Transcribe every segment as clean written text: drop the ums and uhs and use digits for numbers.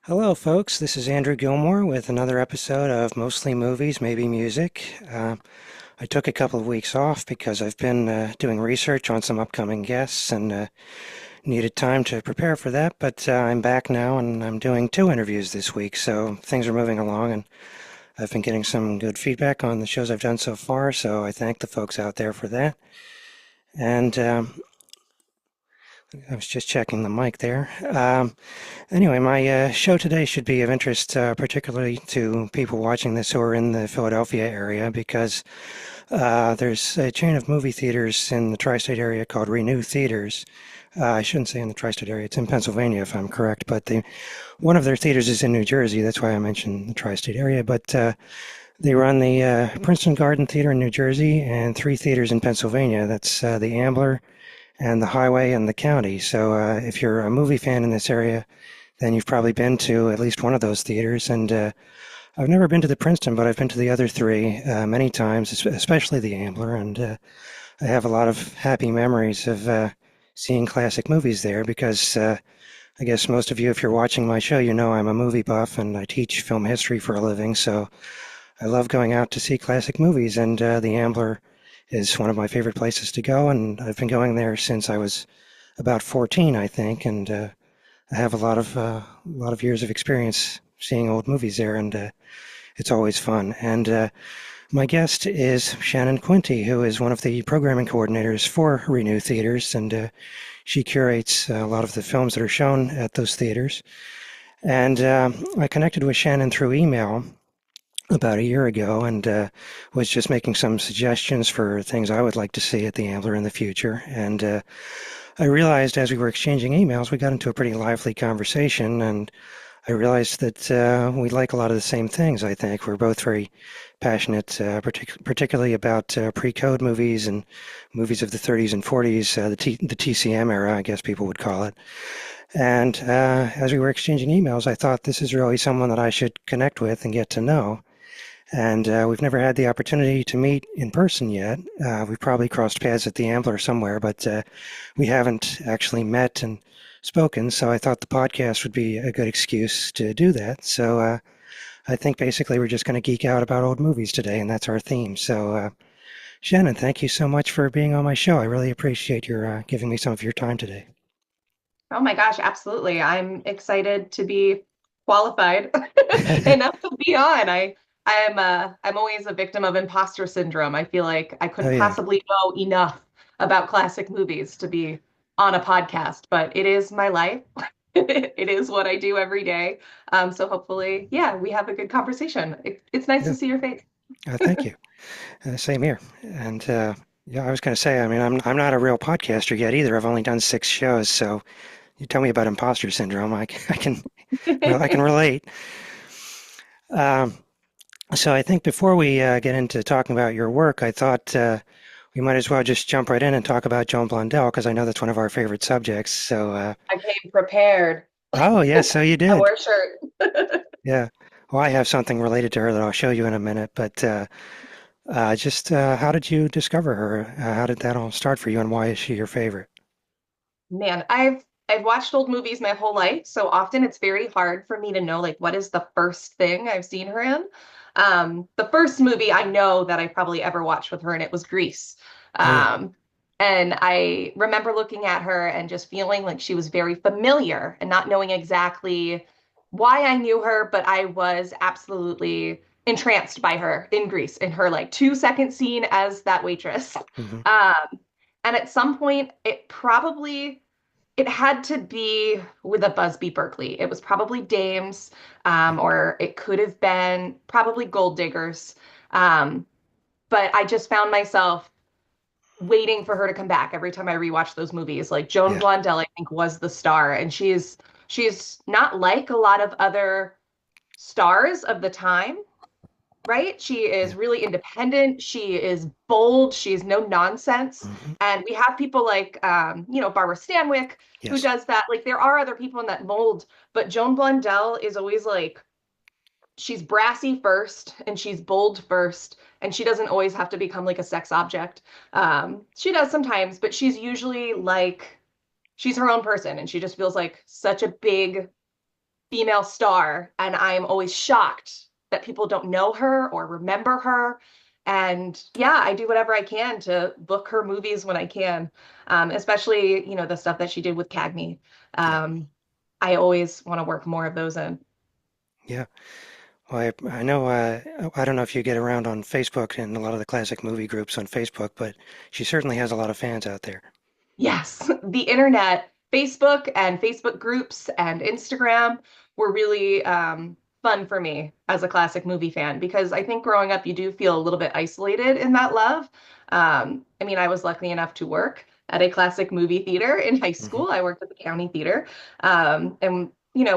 Hello, folks. This is Andrew Gilmore with another episode of Mostly Movies, Maybe Music. I took a couple of weeks off because I've been doing research on some upcoming guests and needed time to prepare for that. But I'm back now and I'm doing two interviews this week, so things are moving along and I've been getting some good feedback on the shows I've done so far, so I thank the folks out there for that. And I was just checking the mic there. Anyway, my show today should be of interest, particularly to people watching this who are in the Philadelphia area, because there's a chain of movie theaters in the tri-state area called Renew Theaters. I shouldn't say in the tri-state area; it's in Pennsylvania, if I'm correct. But one of their theaters is in New Jersey. That's why I mentioned the tri-state area. But they run the Princeton Garden Theater in New Jersey and three theaters in Pennsylvania. That's the Ambler and the Highway and the County. So if you're a movie fan in this area, then you've probably been to at least one of those theaters. And I've never been to the Princeton, but I've been to the other three many times, especially the Ambler. And I have a lot of happy memories of seeing classic movies there because I guess most of you, if you're watching my show, you know I'm a movie buff and I teach film history for a living. So I love going out to see classic movies. And the Ambler is one of my favorite places to go. And I've been going there since I was about 14, I think. And I have a lot of years of experience seeing old movies there, and it's always fun. And my guest is Shannon Quinty, who is one of the programming coordinators for Renew Theaters, and she curates a lot of the films that are shown at those theaters. And I connected with Shannon through email about a year ago and was just making some suggestions for things I would like to see at the Ambler in the future. And I realized as we were exchanging emails, we got into a pretty lively conversation, and I realized that we like a lot of the same things, I think. We're both very passionate, particularly about pre-code movies and movies of the 30s and 40s, the TCM era, I guess people would call it. And as we were exchanging emails, I thought this is really someone that I should connect with and get to know. And we've never had the opportunity to meet in person yet. We've probably crossed paths at the Ambler somewhere, but we haven't actually met and spoken. So I thought the podcast would be a good excuse to do that. So I think basically we're just going to geek out about old movies today, and that's our theme. So Shannon, thank you so much for being on my show. I really appreciate your giving me some of your time today. Oh my gosh, absolutely. I'm excited to be qualified enough to be on. I'm always a victim of imposter syndrome. I feel like I Oh couldn't yeah. possibly know enough about classic movies to be on a podcast, but it is my life. It is what I do every day. So hopefully, yeah, we have a good conversation. It's nice to Yeah. see your face. Thank you. Same here. And yeah, I was going to say, I mean, I'm not a real podcaster yet either. I've only done 6 shows, so you tell me about imposter syndrome. I can, well, I can relate. Um, so I think before we get into talking about your work, I thought we might as well just jump right in and talk about Joan Blondell because I know that's one of our favorite subjects. So, I came prepared. oh yes, so you I did. wore a shirt. Yeah. Well, I have something related to her that I'll show you in a minute. But just how did you discover her? How did that all start for you, and why is she your favorite? Man, I've watched old movies my whole life, so often it's very hard for me to know like what is the first thing I've seen her in. The first movie I know that I probably ever watched with her, and it was Grease. Oh yeah. Um, and I remember looking at her and just feeling like she was very familiar and not knowing exactly why I knew her, but I was absolutely entranced by her in Grease in her like 2 second scene as that waitress. Hmm. Um, and at some point, it had to be with a Busby Berkeley. It was probably Dames, or it could have been probably Gold Diggers. Um, but I just found myself waiting for her to come back every time I rewatched those movies. Like Joan Yeah. Blondell, I think, was the star, and she's not like a lot of other stars of the time, right? She Yeah. is really independent. She is bold. She's no nonsense. Hmm. And we have people like, Barbara Stanwyck, who Yes. does that. Like, there are other people in that mold, but Joan Blondell is always like, she's brassy first and she's bold first. And she doesn't always have to become like a sex object. She does sometimes, but she's usually like, she's her own person and she just feels like such a big female star, and I'm always shocked that people don't know her or remember her. And yeah, I do whatever I can to book her movies when I can, especially, the stuff that she did with Cagney. Yeah. Um, I always want to work more of those in. Yeah. Well, I know, I don't know if you get around on Facebook and a lot of the classic movie groups on Facebook, but she certainly has a lot of fans out there. Yes, the internet, Facebook and Facebook groups and Instagram were really fun for me as a classic movie fan because I think growing up you do feel a little bit isolated in that love. I mean, I was lucky enough to work at a classic movie theater in high Hmm. school. I worked at the county theater, and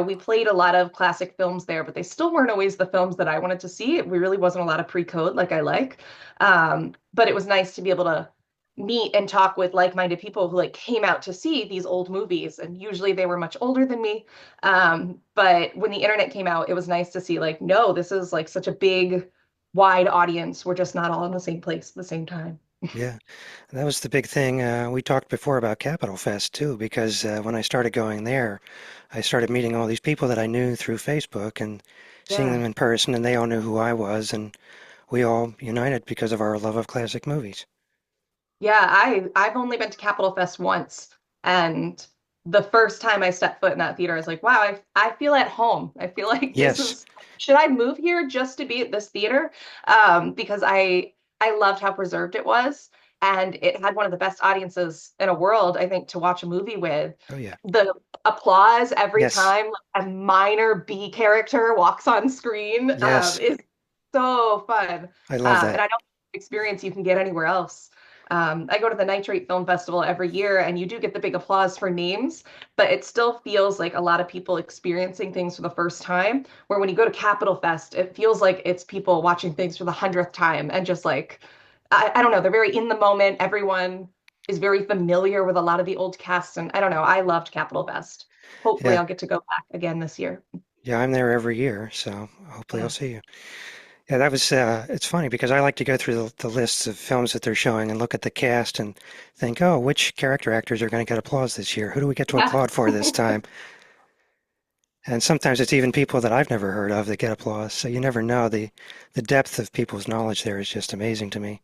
we played a lot of classic films there, but they still weren't always the films that I wanted to see. We really wasn't a lot of pre-code like I like. But it was nice to be able to meet and talk with like-minded people who like came out to see these old movies, and usually they were much older than me. But when the internet came out, it was nice to see like, no, this is like such a big wide audience. We're just not all in the same place at the same time. Yeah. That was the big thing. We talked before about Capitol Fest too, because when I started going there, I started meeting all these people that I knew through Facebook and seeing Yeah. them in person, and they all knew who I was, and we all united because of our love of classic movies. Yeah, I've only been to Capitol Fest once, and the first time I stepped foot in that theater, I was like, wow, I feel at home. I feel like this Yes. is, should I move here just to be at this theater? Because I loved how preserved it was, and it had one of the best audiences in a world, I think, to watch a movie with. Oh yeah. The applause every Yes. time a minor B character walks on screen Yes. is so fun, I love and that. I don't experience you can get anywhere else. I go to the Nitrate Film Festival every year, and you do get the big applause for names, but it still feels like a lot of people experiencing things for the first time. Where when you go to Capitol Fest, it feels like it's people watching things for the 100th time and just like, I don't know, they're very in the moment. Everyone is very familiar with a lot of the old casts, and I don't know, I loved Capitol Fest. Hopefully, Yeah. I'll get to go back again this year. Yeah, I'm there every year, so hopefully I'll Yeah. see you. Yeah, that was, it's funny because I like to go through the lists of films that they're showing and look at the cast and think, oh, which character actors are going to get applause this year? Who do we get to Yeah. applaud for this time? And sometimes it's even people that I've never heard of that get applause. So you never know. The depth of people's knowledge there is just amazing to me.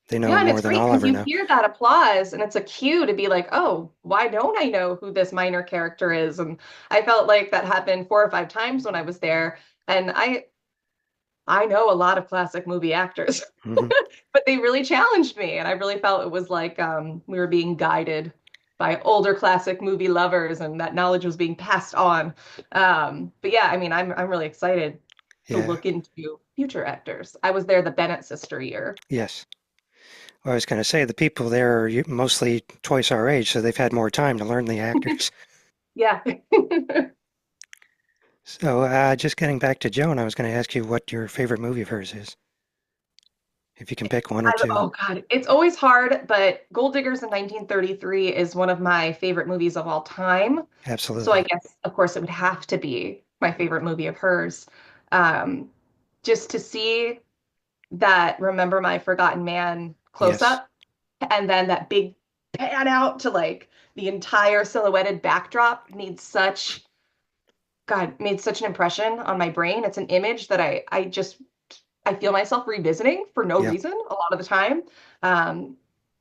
They know Yeah, and more it's than great I'll because ever you know. hear that applause and it's a cue to be like, oh, why don't I know who this minor character is? And I felt like that happened 4 or 5 times when I was there. And I know a lot of classic movie actors, Hmm. but they really challenged me. And I really felt it was like we were being guided by older classic movie lovers and that knowledge was being passed on. But yeah, I mean, I'm really excited to Yeah. look into future actors. I was there the Bennett sister year. Yes. Well, I was going to say the people there are mostly twice our age, so they've had more time to learn the actors. Yeah. So, just getting back to Joan, I was going to ask you what your favorite movie of hers is, if you can pick one or two. Oh God, it's always hard, but Gold Diggers in 1933 is one of my favorite movies of all time. So I Absolutely. guess, of course, it would have to be my favorite movie of hers. Um, just to see that Remember My Forgotten Man close Yes. up, and then that big pan out to like the entire silhouetted backdrop made such an impression on my brain. It's an image that I feel myself revisiting for no Yeah. reason a lot of the time. Um,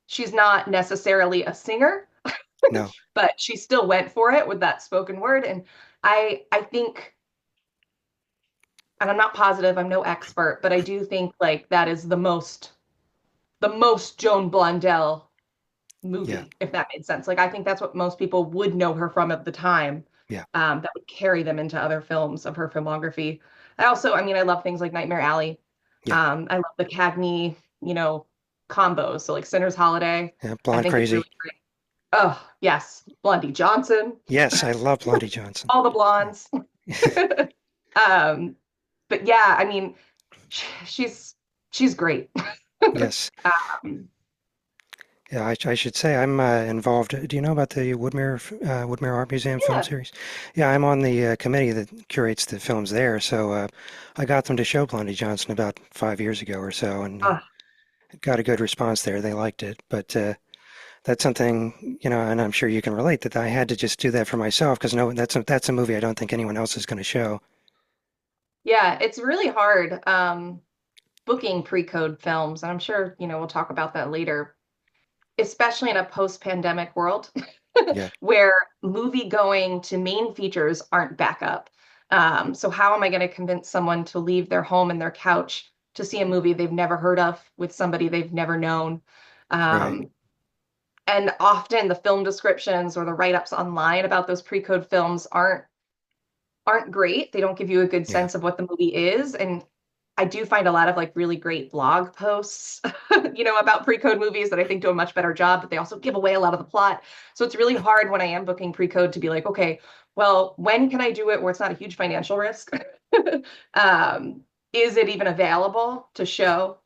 she's not necessarily a singer, No. but she still went for it with that spoken word. And I think, and I'm not positive, I'm no expert, but I do think like that is the most Joan Blondell Yeah. movie, if that made sense. Like I think that's what most people would know her from at the time. Yeah. That would carry them into other films of her filmography. I mean, I love things like Nightmare Alley. Yeah. I love the Cagney, combos. So like Sinner's Holiday, Yeah. I Blonde think is really Crazy. great. Oh, yes. Blondie Johnson, Yes, I love Blondie Johnson. all the blondes. Um, but yeah, I mean, she's she's great. Yes. Um, Yeah, I should say I'm involved. Do you know about the Woodmere Art Museum film yeah. series? Yeah, I'm on the committee that curates the films there. So I got them to show Blondie Johnson about 5 years ago or so, and Uh, got a good response there. They liked it, but that's something, and I'm sure you can relate that I had to just do that for myself because no, that's a movie I don't think anyone else is going to show. Yeah, it's really hard booking pre-code films, and I'm sure, we'll talk about that later, especially in a post-pandemic world Yeah, where movie going to main features aren't back up. So how am I going to convince someone to leave their home and their couch to see a movie they've never heard of with somebody they've never known? right, Um, and often the film descriptions or the write-ups online about those pre-code films aren't great. They don't give you a good yeah, sense of what the movie is. And I do find a lot of like really great blog posts, about pre-code movies that I think do a much better job, but they also give away a lot of the plot. So it's really hard when I am booking pre-code to be like, okay, well, when can I do it where it's not a huge financial risk? um, is it even available to show?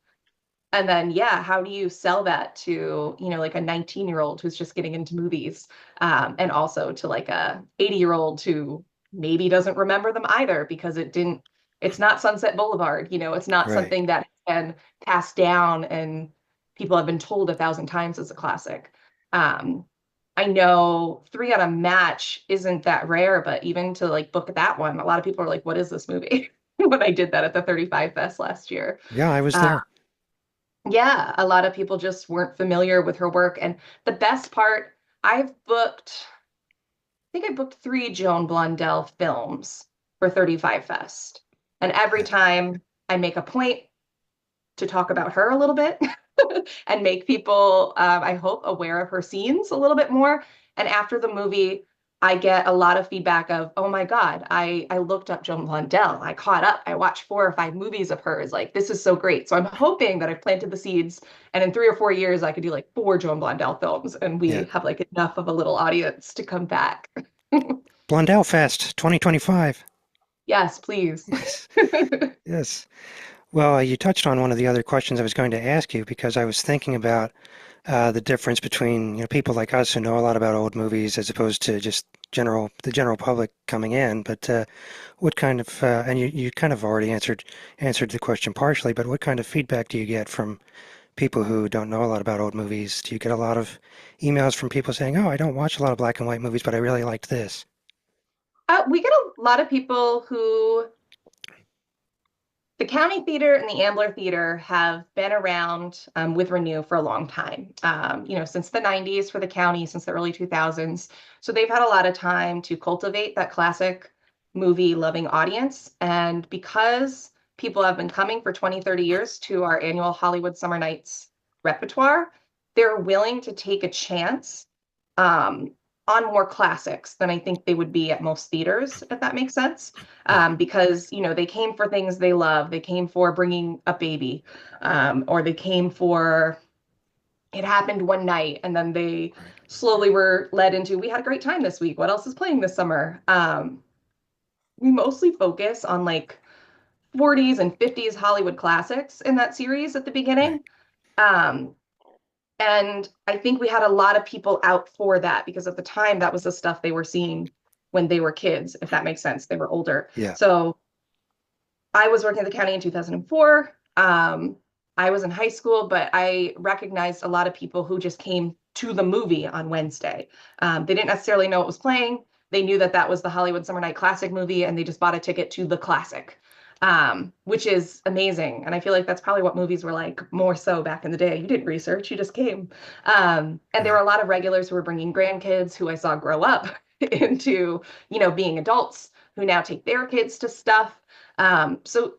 And then, yeah, how do you sell that to, like a 19-year-old who's just getting into movies, and also to like a 80-year-old who maybe doesn't remember them either because it's not Sunset Boulevard, it's not right. something that can pass down and people have been told 1,000 times as a classic. Um, I know Three on a Match isn't that rare, but even to like book that one, a lot of people are like, what is this movie? When I did that at the 35 Fest last year. Yeah, I was Uh, there. yeah, a lot of people just weren't familiar with her work. And the best part, I think I booked three Joan Blondell films for 35 Fest. And every Yeah, time I make a point to talk about her a little bit and make people, I hope, aware of her scenes a little bit more. And after the movie, I get a lot of feedback of, oh my God, I looked up Joan Blondell. I caught up. I watched 4 or 5 movies of hers. Like, this is so great. So I'm hoping that I've planted the seeds. And in 3 or 4 years, I could do like 4 Joan Blondell films and yeah. we have like enough of a little audience to come back. Blondell Fest 2025. Yes, please. Yes, yes. Well, you touched on one of the other questions I was going to ask you because I was thinking about the difference between people like us who know a lot about old movies as opposed to just the general public coming in. But what kind of and you kind of already answered the question partially, but what kind of feedback do you get from people who don't know a lot about old movies? Do you get a lot of emails from people saying, "Oh, I don't watch a lot of black and white movies, but I really liked this"? We get a lot of people who the County Theater and the Ambler Theater have been around with Renew for a long time, since the 90s for the county, since the early 2000s. So they've had a lot of time to cultivate that classic movie loving audience. And because people have been coming for 20, 30 years to our annual Hollywood Summer Nights repertoire, they're willing to take a chance um, on more classics than I think they would be at most theaters, if that makes sense. Yeah, Because they came for things they love. They came for bringing a baby, or they came for it happened one night, and then they right, slowly were led into we had a great time this week. What else is playing this summer? We mostly focus on like 40s and 50s Hollywood classics in that series at the right. beginning. Um, and I think we had a lot of people out for that because at the time that was the stuff they were seeing when they were kids, if that makes sense. They were older. Yeah, So I was working at the county in 2004. I was in high school, but I recognized a lot of people who just came to the movie on Wednesday. They didn't necessarily know it was playing. They knew that that was the Hollywood Summer Night Classic movie, and they just bought a ticket to the classic, which is amazing. And I feel like that's probably what movies were like more so back in the day. You didn't research, you just came. And there were right, a lot of regulars who were bringing grandkids who I saw grow up into, being adults who now take their kids to stuff. So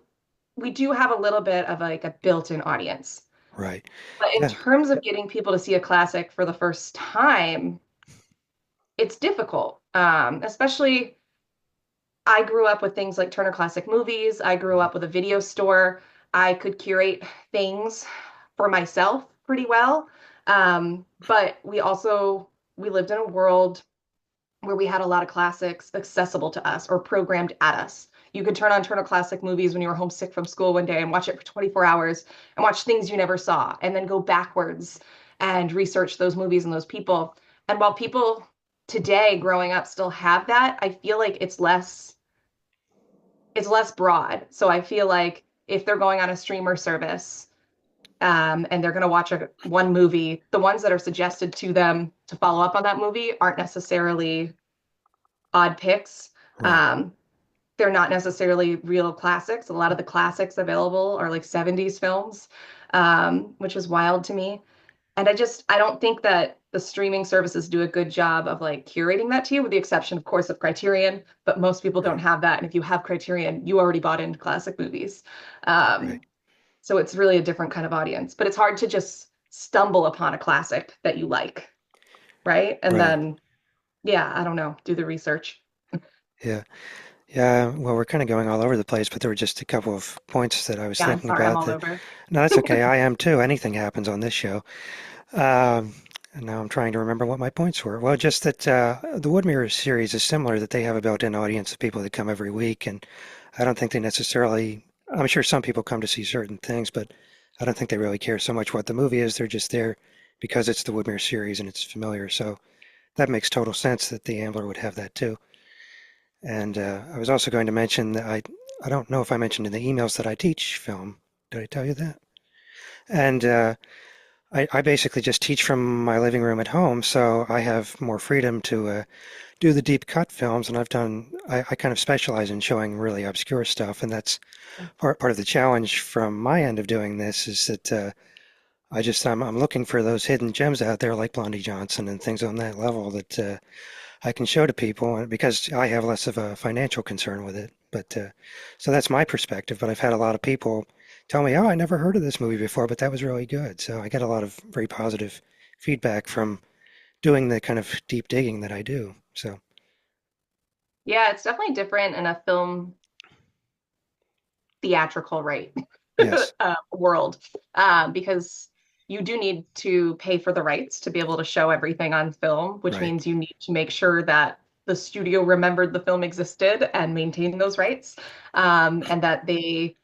we do have a little bit of like a built-in audience. right. But in Yeah, terms of getting people to see a classic for the first time, it's difficult. Especially I grew up with things like Turner Classic Movies. I grew mhm, up with a video store. I could curate things for myself pretty well. But we lived in a world where we had a lot of classics accessible to us or programmed at us. You could turn on Turner Classic Movies when you were homesick from school one day and watch it for 24 hours and watch things you never saw, and then go backwards and research those movies and those people. And while people today growing up still have that, I feel like it's less broad. So I feel like if they're going on a streamer service, and they're going to watch one movie, the ones that are suggested to them to follow up on that movie aren't necessarily odd picks. Right. Um, they're not necessarily real classics. A lot of the classics available are like 70s films, which is wild to me. And I don't think that the streaming services do a good job of like curating that to you, with the exception, of course, of Criterion. But most people don't Right. have that. And if you have Criterion, you already bought into classic movies. Right. Um, so it's really a different kind of audience. But it's hard to just stumble upon a classic that you like, right? And Right. then, yeah, I don't know, do the research. Yeah. Yeah. Well, we're kind of going all over the place, but there were just a couple of points that I was Yeah, I'm thinking sorry, I'm about all that. over. No, that's okay. I am too. Anything happens on this show. And now I'm trying to remember what my points were. Well, just that the Woodmere series is similar, that they have a built-in audience of people that come every week, and I don't think they necessarily. I'm sure some people come to see certain things, but I don't think they really care so much what the movie is. They're just there because it's the Woodmere series and it's familiar. So that makes total sense that the Ambler would have that too. And I was also going to mention that I don't know if I mentioned in the emails that I teach film. Did I tell you that? And I basically just teach from my living room at home, so I have more freedom to do the deep cut films. And I kind of specialize in showing really obscure stuff, and that's part of the challenge from my end of doing this is that I'm looking for those hidden gems out there like Blondie Johnson and things on that level that I can show to people, and because I have less of a financial concern with it. But so that's my perspective. But I've had a lot of people tell me, "Oh, I never heard of this movie before, but that was really good." So I get a lot of very positive feedback from doing the kind of deep digging that I do. So Yeah, it's definitely different in a film theatrical, right? yes, World, because you do need to pay for the rights to be able to show everything on film, which right, means you need to make sure that the studio remembered the film existed and maintained those rights, and that they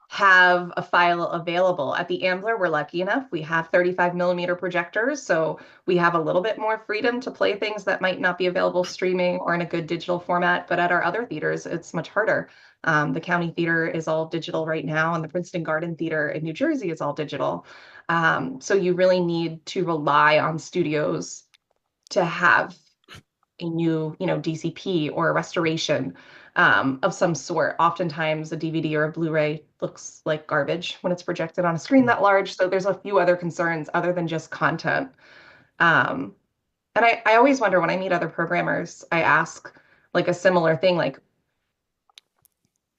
have a file available. At the Ambler, we're lucky enough. We have 35 millimeter projectors, so we have a little bit more freedom to play things that might not be available streaming or in a good digital format. But at our other theaters, it's much harder. The County Theater is all digital right now, and the Princeton Garden Theater in New Jersey is all digital. So you really need to rely on studios to have a new, DCP or a restoration of some sort. Oftentimes, a DVD or a Blu-ray looks like garbage when it's projected on a screen mm, that large. So there's a few other concerns other than just content. Um, and I always wonder when I meet other programmers, I ask like a similar thing, like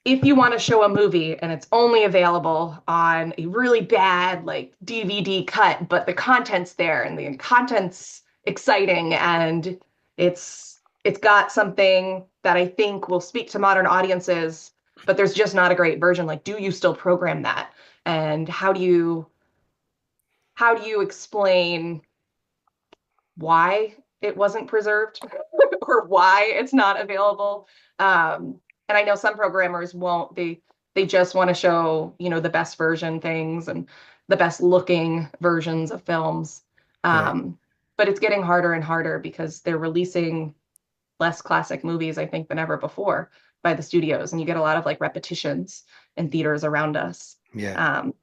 if you want to show a movie and it's only available on a really bad like DVD cut, but the content's there and the content's exciting and it's got something that I think will speak to modern audiences, but there's just not a great version. Like, do you still program that? And how do you explain why it wasn't preserved or why it's not available? And I know some programmers won't. They just want to show, the best version things and the best looking versions of films. right, Um, but it's getting harder and harder because they're releasing less classic movies, I think, than ever before by the studios, and you get a lot of like repetitions in theaters around us. yeah. Um,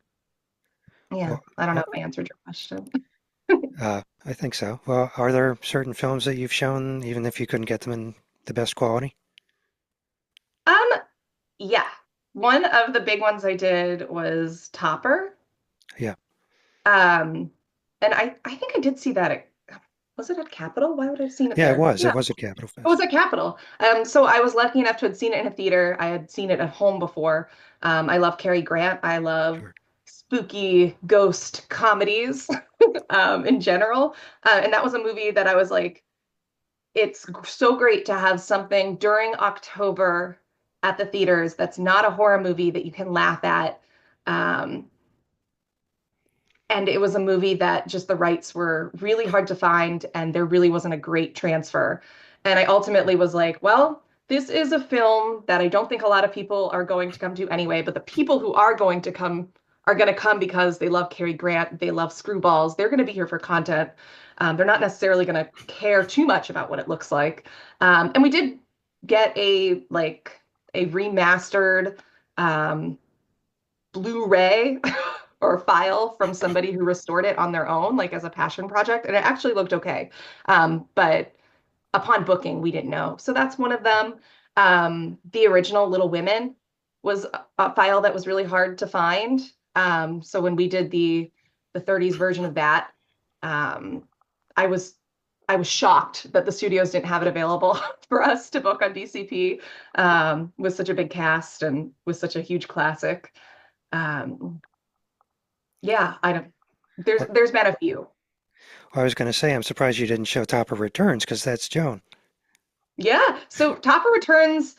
yeah, Well, I don't know if I answered your question. I think so. Well, are there certain films that you've shown, even if you couldn't get them in the best quality? Um, yeah. One of the big ones I did was Topper. Yeah, Um, and I think I did see that was it at Capitol? Why would I have seen it yeah. It there? was. Yeah, It was at Capitol it was Fest. at Capitol. So I was lucky enough to have seen it in a theater. I had seen it at home before. I love Cary Grant. I love Sure. spooky ghost comedies in general. And that was a movie that I was like, it's so great to have something during October at the theaters that's not a horror movie that you can laugh at. Um, and it was a movie that just the rights were really hard to find, and there really wasn't a great transfer. And I ultimately was like, well, this is a film that I don't think a lot of people are going to come to anyway, but the people who are going to come are going to come because they love Cary Grant, they love Screwballs, they're going to be here for content. They're not necessarily going to care too much about what it looks like. And we did get a remastered um, Blu-ray or file from somebody who restored it on their own, like as a passion project, and it actually looked okay. But upon booking, we didn't know. So that's one of them. The original Little Women was a file that was really hard to find. So when we did the 30s version of that, um, I was I was shocked that the studios didn't have it available for us to book on DCP, with such a big cast and with such a huge classic. Um, yeah, I don't. Well, There's been a few. I was going to say, I'm surprised you didn't show Top of Returns because that's Joan. Yeah, so Topper Returns,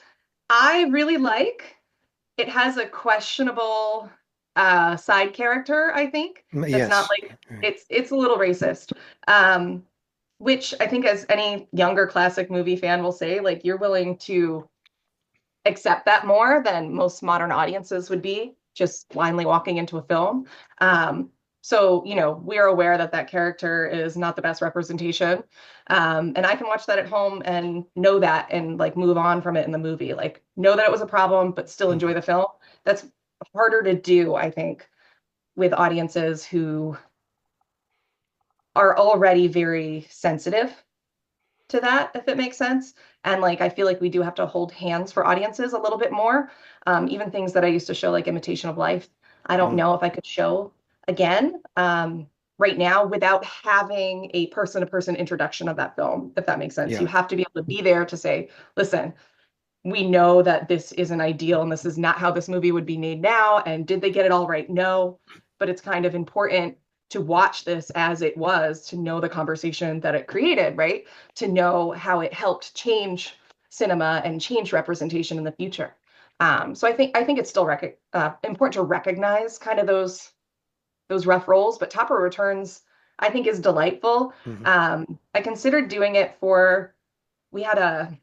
I really like. It has a questionable side character, I think, that's not Yes. like it's a little racist. Um, which I think as any younger classic movie fan will say, like you're willing to accept that more than most modern audiences would be just blindly walking into a film. Um, so, we're aware that that character is not the best representation. And I can watch that at home and know that and like move on from it in the movie, like know that it was a problem, but still enjoy Mhm. the film. That's harder to do, I think, with audiences who are already very sensitive to that, if it makes sense. And like, I feel like we do have to hold hands for audiences a little bit more. Even things that I used to show, like Imitation of Life, I don't Mhm. know if I could show again right now without having a person to person introduction of that film, if that makes sense. You Yeah. have to be able to be there to say, listen, we know that this isn't ideal and this is not how this movie would be made now. And did they get it all right? No, but it's kind of important to watch this as it was, to know the conversation that it created, right? To know how it helped change cinema and change representation in the future. So I think it's still important to recognize kind of those rough roles, but Topper Returns I think is delightful. Hmm. I considered doing it for we had a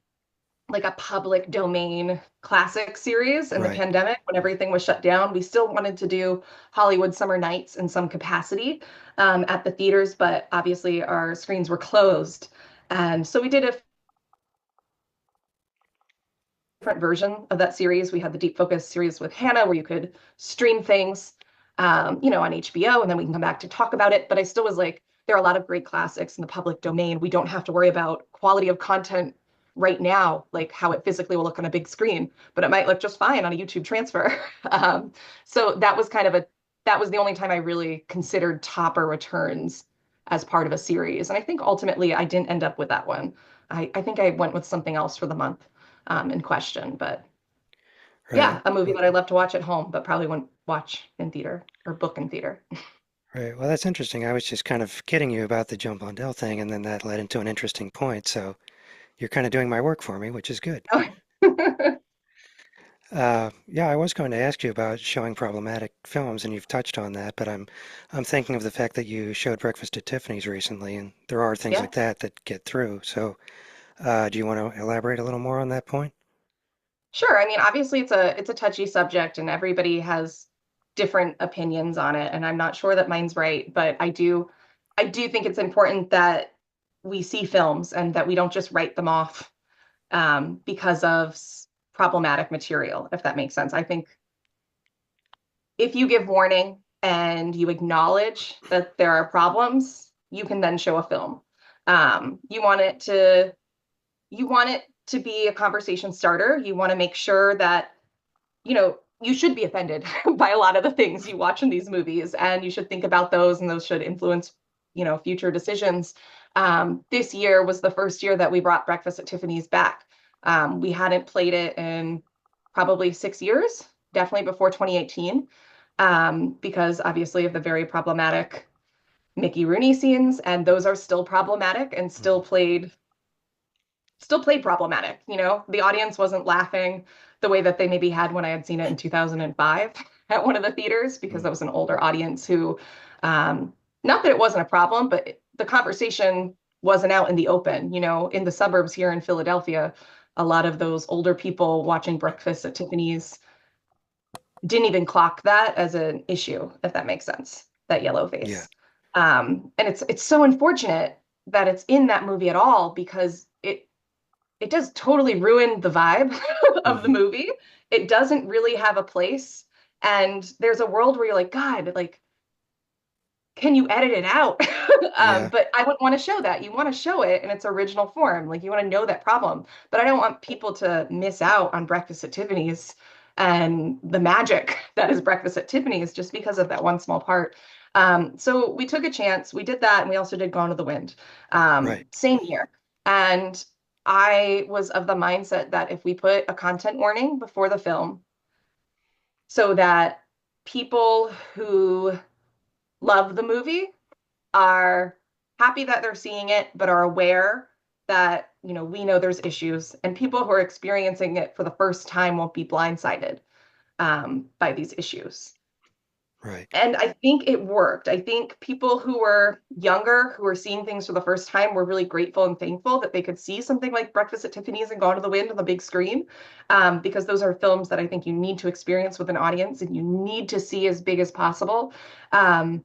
like a public domain classic series in the Right. pandemic when everything was shut down. We still wanted to do Hollywood Summer Nights in some capacity at the theaters, but obviously our screens were closed. And so we did a different version of that series. We had the Deep Focus series with Hannah, where you could stream things, on HBO, and then we can come back to talk about it. But I still was like, there are a lot of great classics in the public domain. We don't have to worry about quality of content right now, like how it physically will look on a big screen, but it might look just fine on a YouTube transfer. So that was the only time I really considered Topper Returns as part of a series. And I think ultimately I didn't end up with that one. I think I went with something else for the month in question. But Right. yeah, a movie that I love to watch at home, but probably wouldn't watch in theater or book in theater. Right. Well, that's interesting. I was just kind of kidding you about the Joan Blondell thing, and then that led into an interesting point. So you're kind of doing my work for me, which is good. Yeah, I was going to ask you about showing problematic films, and you've touched on that, but I'm thinking of the fact that you showed Breakfast at Tiffany's recently, and there are things Yeah, like that that get through. So, do you want to elaborate a little more on that point? sure. I mean, obviously it's a touchy subject and everybody has different opinions on it, and I'm not sure that mine's right, but I do think it's important that we see films and that we don't just write them off because of problematic material, if that makes sense. I think if you give warning and you acknowledge that there are problems, you can then show a film. Um, you want it to you want it to be a conversation starter. You want to make sure that, you should be offended by a lot of the things you watch in these movies, and you should think about those, and those should influence, future decisions. This year was the first year that we brought Breakfast at Tiffany's back. We hadn't played it in probably 6 years, definitely before 2018, because obviously of the very problematic Mickey Rooney scenes, and those are still problematic and Mhm. still played problematic. The audience wasn't laughing the way that they maybe had when I had seen it in 2005 at one of the theaters, because Mhm. that was an older audience who, um, not that it wasn't a problem, but the conversation wasn't out in the open. In the suburbs here in Philadelphia, a lot of those older people watching Breakfast at Tiffany's didn't even clock that as an issue, if that makes sense, that yellow Yeah. face. And it's so unfortunate that it's in that movie at all, because it does totally ruin the vibe of the Hmm. movie. It doesn't really have a place. And there's a world where you're like, God, like can you edit it out? Yeah, But I wouldn't want to show that. You want to show it in its original form. Like you want to know that problem. But I don't want people to miss out on Breakfast at Tiffany's and the magic that is Breakfast at Tiffany's just because of that one small part. So we took a chance. We did that, and we also did Gone with the Wind, right, same year. And I was of the mindset that if we put a content warning before the film, so that people who love the movie are happy that they're seeing it, but are aware that, we know there's issues, and people who are experiencing it for the first time won't be blindsided by these issues. right. And I think it worked. I think people who were younger, who were seeing things for the first time, were really grateful and thankful that they could see something like Breakfast at Tiffany's and Gone to the Wind on the big screen, because those are films that I think you need to experience with an audience and you need to see as big as possible. Um,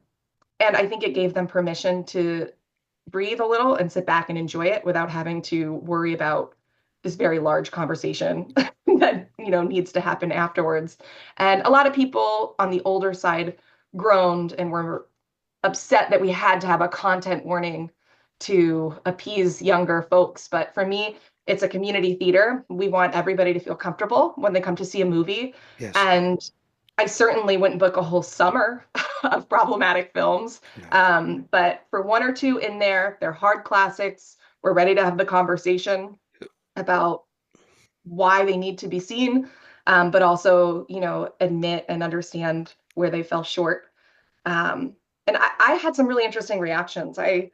and I think it gave them permission to breathe a little and sit back and enjoy it without having to worry about this very large conversation that needs to happen afterwards. And a lot of people on the older side groaned and were upset that we had to have a content warning to appease younger folks. But for me, it's a community theater. We want everybody to feel comfortable when they come to see a movie. Yes. And I certainly wouldn't book a whole summer of problematic films. No. But for one or two in there, they're hard classics. We're ready to have the conversation about why they need to be seen, but also, admit and understand where they fell short. And I had some really interesting reactions. I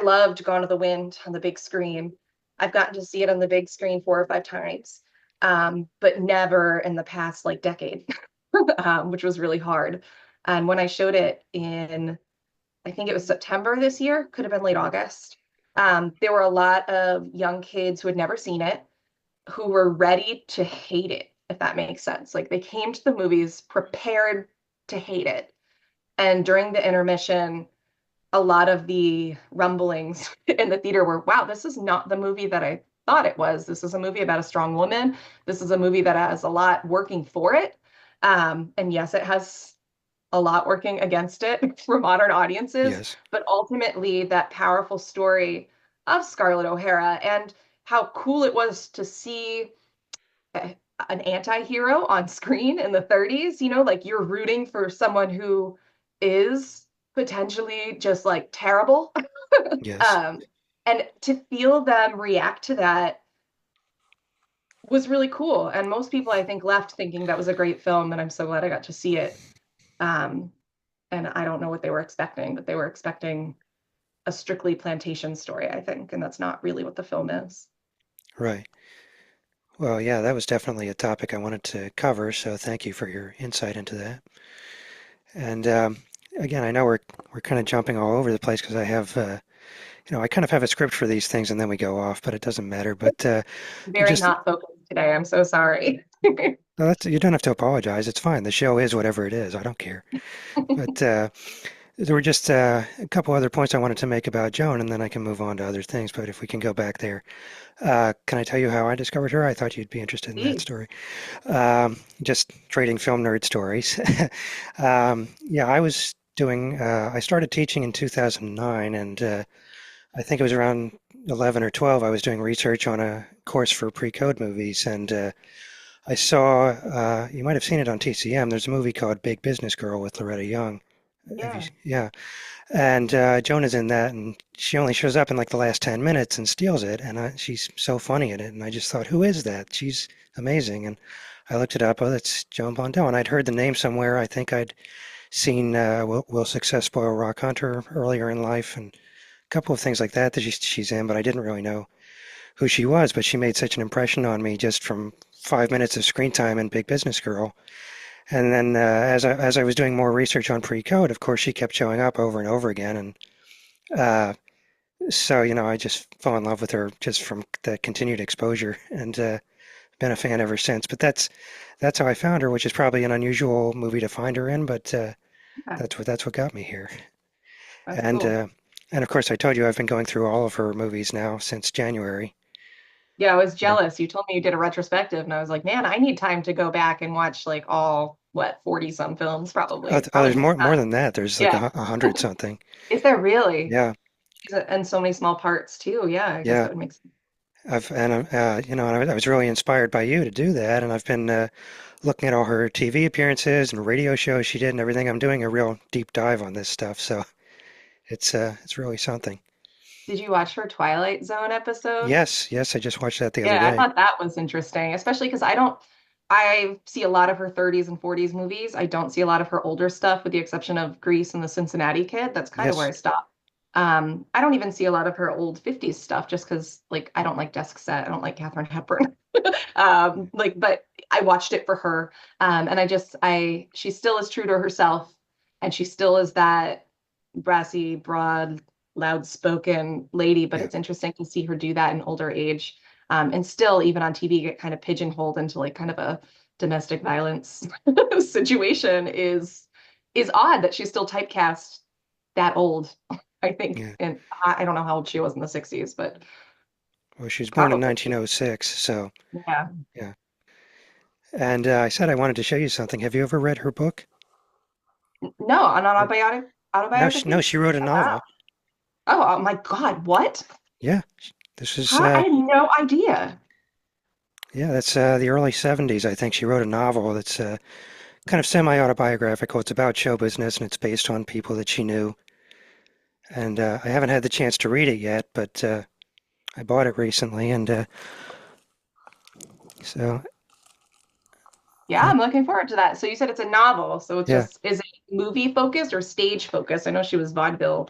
loved Gone to the Wind on the big screen. I've gotten to see it on the big screen 4 or 5 times, but never in the past like decade, which was really hard. And when I showed it in, I think it was September this year, could have been late August, there were a lot of young kids who had never seen it, who were ready to hate it, if that makes sense. Like they came to the movies prepared to hate it. And during the intermission, a lot of the rumblings in the theater were, wow, this is not the movie that I thought it was. This is a movie about a strong woman. This is a movie that has a lot working for it. And yes, it has a lot working against it for modern audiences, Yes. but ultimately that powerful story of Scarlett O'Hara and how cool it was to see an anti-hero on screen in the 30s, like you're rooting for someone who is potentially just like terrible. Yes. um, and to feel them react to that was really cool. And most people, I think, left thinking that was a great film, and I'm so glad I got to see it. Um, and I don't know what they were expecting, but they were expecting a strictly plantation story, I think, and that's not really what the film is. Right. Well, yeah, that was definitely a topic I wanted to cover, so thank you for your insight into that. And again, I know we're kind of jumping all over the place because I have I kind of have a script for these things and then we go off, but it doesn't matter. But Very just not focused today. I'm so sorry. no, you don't have to apologize. It's fine. The show is whatever it is. I don't care. But there were just a couple other points I wanted to make about Joan, and then I can move on to other things. But if we can go back there, can I tell you how I discovered her? I thought you'd be interested in that Please. story. Just trading film nerd stories. Yeah, I started teaching in 2009, and I think it was around 11 or 12. I was doing research on a course for pre-code movies, and I saw, you might have seen it on TCM. There's a movie called Big Business Girl with Loretta Young. Yeah. Yeah. And Joan is in that, and she only shows up in like the last 10 minutes and steals it. And she's so funny in it. And I just thought, who is that? She's amazing. And I looked it up. Oh, that's Joan Blondell. And I'd heard the name somewhere. I think I'd seen Will Success Spoil Rock Hunter earlier in life and a couple of things like that that she's in, but I didn't really know who she was. But she made such an impression on me just from 5 minutes of screen time in Big Business Girl. And then as I was doing more research on pre-code, of course, she kept showing up over and over again. And uh, so, I just fell in love with her just from the continued exposure and been a fan ever since. But that's how I found her, which is probably an unusual movie to find her in, but Yeah, that's what got me here. that's And cool. uh, and of course, I told you I've been going through all of her movies now since January. Yeah, I was Yeah. jealous. You told me you did a retrospective, and I was like, man, I need time to go back and watch like all, what, 40 some films, probably. Oh, Probably there's more than more that. than that. There's like Yeah. 100 something. Is there really? Yeah, And so many small parts too. Yeah, I guess yeah. that would make sense. I was really inspired by you to do that, and I've been looking at all her TV appearances and radio shows she did and everything. I'm doing a real deep dive on this stuff, so it's really something. Did you watch her Twilight Zone episode? Yes, yes, I just watched that the other Yeah, I day. thought that was interesting, especially because I see a lot of her 30s and 40s movies. I don't see a lot of her older stuff, with the exception of Grease and the Cincinnati Kid. That's kind of where Yes, I stopped. I don't even see a lot of her old 50s stuff just because, like, I don't like Desk Set. I don't like Katharine Hepburn. But I watched it for her. And she still is true to herself, and she still is that brassy, broad, loud-spoken lady. But yeah, it's interesting to see her do that in older age, and still, even on TV, get kind of pigeonholed into like kind of a domestic violence situation is odd that she's still typecast that old. I think, yeah. and I don't know how old she was in the 60s, but Well, she was born in probably. 1906, so Yeah. yeah. And I said I wanted to show you something. Have you ever read her book? No, an Uh, No, no, autobiography? she wrote a Oh, wow. novel. Oh my God, what? Yeah, this is Huh? I had no idea. yeah, that's the early 70s. I think she wrote a novel that's kind of semi-autobiographical. It's about show business and it's based on people that she knew. And I haven't had the chance to read it yet, but I bought it recently, and so Yeah, uh, I'm looking forward to that. So you said it's a novel, so it's yeah, just, is it movie focused or stage focused? I know she was a uh,